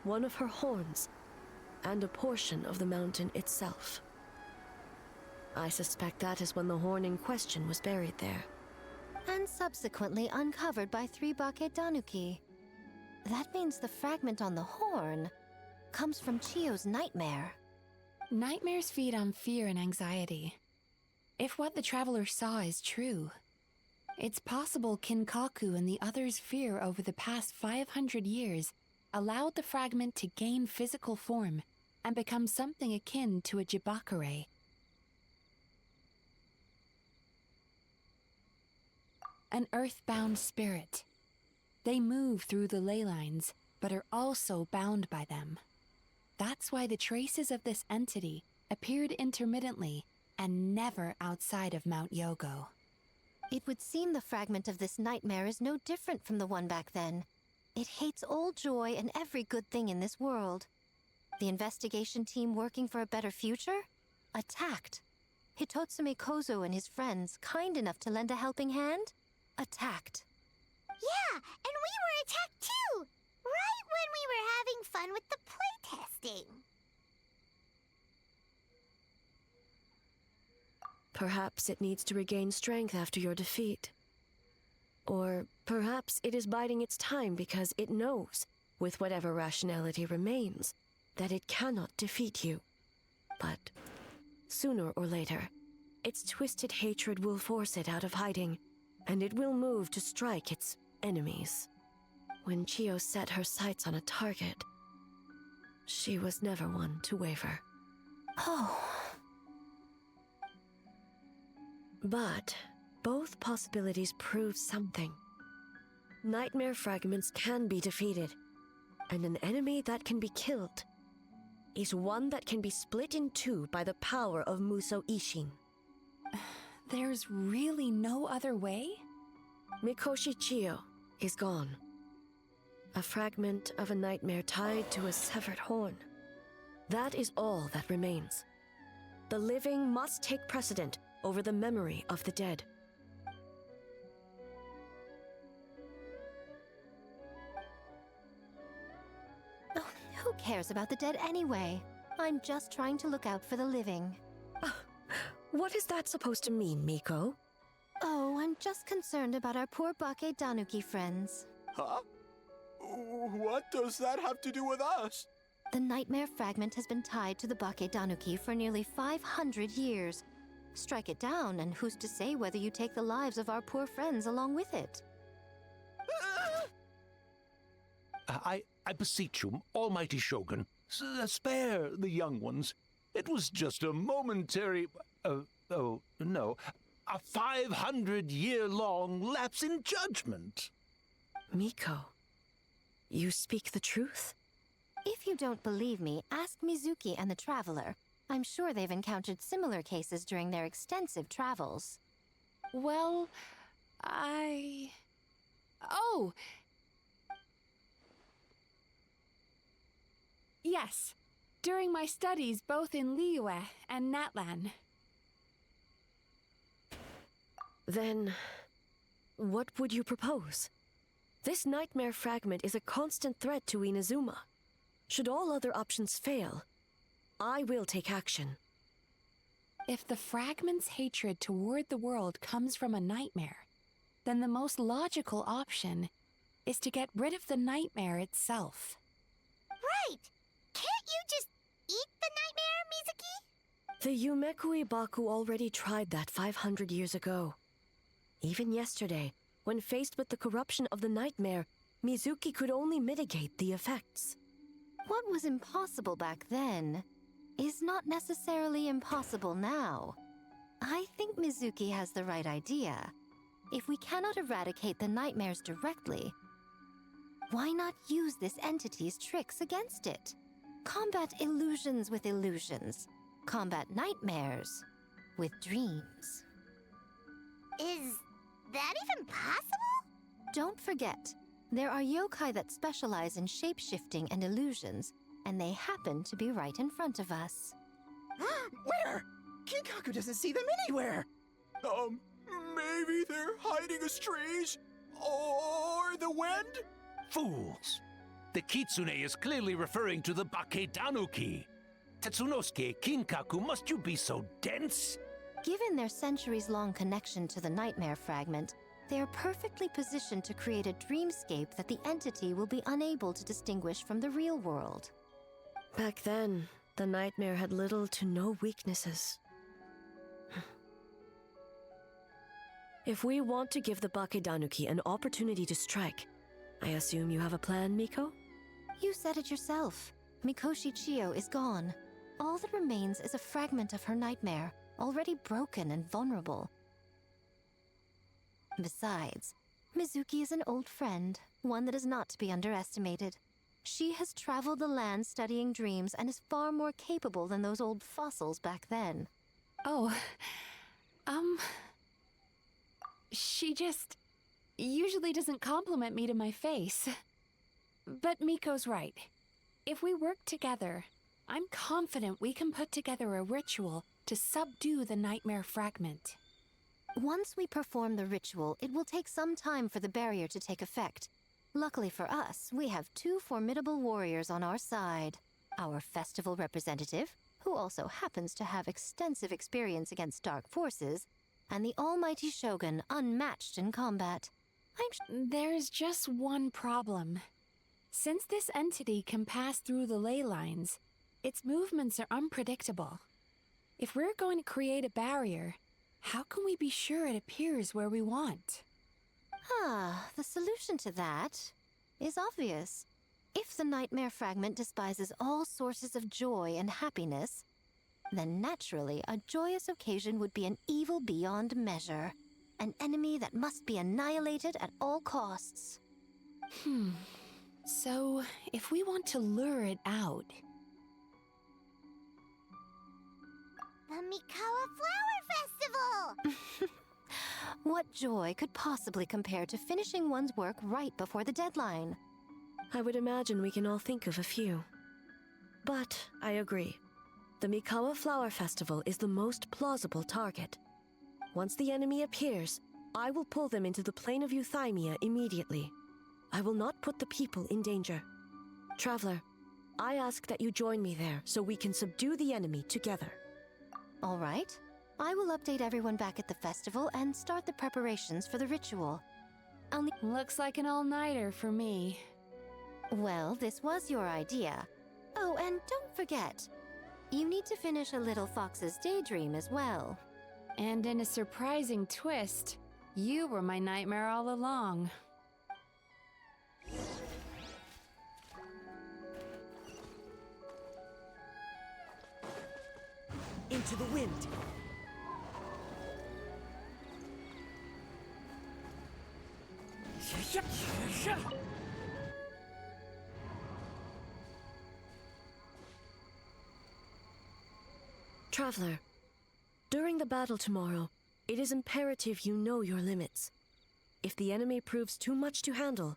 S6: one of her horns, and a portion of the mountain itself. I suspect that is when the horn in question was buried there.
S10: And subsequently uncovered by 3 Bakedanuki. That means the fragment on the horn comes from Chio's nightmare.
S3: Nightmares feed on fear and anxiety. If what the traveler saw is true, it's possible Kinkaku and the others' fear over the past 500 years allowed the fragment to gain physical form and become something akin to a jibakure. An earthbound spirit. They move through the ley lines, but are also bound by them. That's why the traces of this entity appeared intermittently and never outside of Mount Yogo.
S10: It would seem the fragment of this nightmare is no different from the one back then. It hates all joy and every good thing in this world. The investigation team working for a better future? Attacked. Hitotsume Kozo and his friends, kind enough to lend a helping hand? Attacked.
S1: Yeah, and we were attacked too! Right when we were having fun with the playtesting.
S6: Perhaps it needs to regain strength after your defeat. Or perhaps it is biding its time because it knows, with whatever rationality remains, that it cannot defeat you. But sooner or later, its twisted hatred will force it out of hiding, and it will move to strike its enemies. When Chio set her sights on a target, she was never one to waver.
S10: Oh.
S6: But both possibilities prove something. Nightmare fragments can be defeated, and an enemy that can be killed is one that can be split in two by the power of Muso Ishin.
S3: There's really no other way?
S6: Mikoshi Chiyo is gone. A fragment of a nightmare tied to a severed horn. That is all that remains. The living must take precedent over the memory of the dead.
S10: Oh, who cares about the dead anyway? I'm just trying to look out for the living.
S6: What is that supposed to mean, Miko?
S10: Oh, I'm just concerned about our poor Bake Danuki friends.
S13: Huh? What does that have to do with us?
S10: The nightmare fragment has been tied to the Bake Danuki for nearly 500 years. Strike it down, and who's to say whether you take the lives of our poor friends along with it?
S21: I beseech you, almighty Shogun, spare the young ones. It was just a momentary... oh, no. A 500-year-long lapse in judgment.
S6: Miko, you speak the truth?
S10: If you don't believe me, ask Mizuki and the Traveler. I'm sure they've encountered similar cases during their extensive travels.
S3: Well, Oh! Yes, during my studies both in Liyue and Natlan.
S6: Then, what would you propose? This nightmare fragment is a constant threat to Inazuma. Should all other options fail, I will take action.
S3: If the fragment's hatred toward the world comes from a nightmare, then the most logical option is to get rid of the nightmare itself.
S1: Right! Can't you just eat the nightmare, Mizuki?
S6: The Yumekui Baku already tried that 500 years ago. Even yesterday, when faced with the corruption of the nightmare, Mizuki could only mitigate the effects.
S10: What was impossible back then is not necessarily impossible now. I think Mizuki has the right idea. If we cannot eradicate the nightmares directly, why not use this entity's tricks against it? Combat illusions with illusions. Combat nightmares with dreams.
S1: Is that even possible?
S10: Don't forget, there are yokai that specialize in shape-shifting and illusions, and they happen to be right in front of us.
S15: Where? Kinkaku doesn't see them anywhere!
S13: Maybe they're hiding as trees? Or the wind?
S21: Fools! The kitsune is clearly referring to the Bake Danuki. Tetsunosuke, Kinkaku, must you be so dense?
S10: Given their centuries-long connection to the nightmare fragment, they are perfectly positioned to create a dreamscape that the entity will be unable to distinguish from the real world.
S6: Back then, the nightmare had little to no weaknesses. If we want to give the Bake Danuki an opportunity to strike, I assume you have a plan, Miko?
S10: You said it yourself. Mikoshi Chiyo is gone. All that remains is a fragment of her nightmare, already broken and vulnerable. Besides, Mizuki is an old friend, one that is not to be underestimated. She has traveled the land studying dreams and is far more capable than those old fossils back then.
S3: Oh, she just usually doesn't compliment me to my face. But Miko's right. If we work together, I'm confident we can put together a ritual to subdue the nightmare fragment.
S10: Once we perform the ritual, it will take some time for the barrier to take effect. Luckily for us, we have two formidable warriors on our side. Our festival representative, who also happens to have extensive experience against dark forces, and the almighty Shogun, unmatched in combat.
S3: There's just one problem. Since this entity can pass through the ley lines, its movements are unpredictable. If we're going to create a barrier, how can we be sure it appears where we want?
S10: The solution to that is obvious. If the nightmare fragment despises all sources of joy and happiness, then naturally a joyous occasion would be an evil beyond measure. An enemy that must be annihilated at all costs.
S3: So, if we want to lure it out...
S1: The Mikawa Flower Festival!
S10: What joy could possibly compare to finishing one's work right before the deadline?
S6: I would imagine we can all think of a few. But I agree. The Mikawa Flower Festival is the most plausible target. Once the enemy appears, I will pull them into the plane of Euthymia immediately. I will not put the people in danger. Traveler, I ask that you join me there so we can subdue the enemy together.
S10: All right. I will update everyone back at the festival and start the preparations for the ritual.
S3: Looks like an all-nighter for me.
S10: Well, this was your idea. Oh, and don't forget, you need to finish a little fox's daydream as well.
S3: And in a surprising twist, you were my nightmare all along.
S6: Into the wind. Traveler, during the battle tomorrow, it is imperative you know your limits. If the enemy proves too much to handle,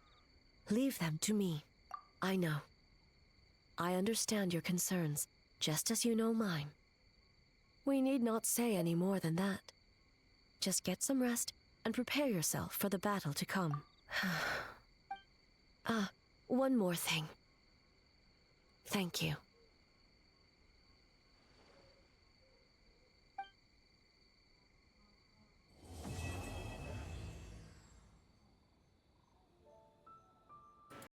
S6: leave them to me. I know. I understand your concerns, just as you know mine. We need not say any more than that. Just get some rest and prepare yourself for the battle to come. One more thing. Thank you.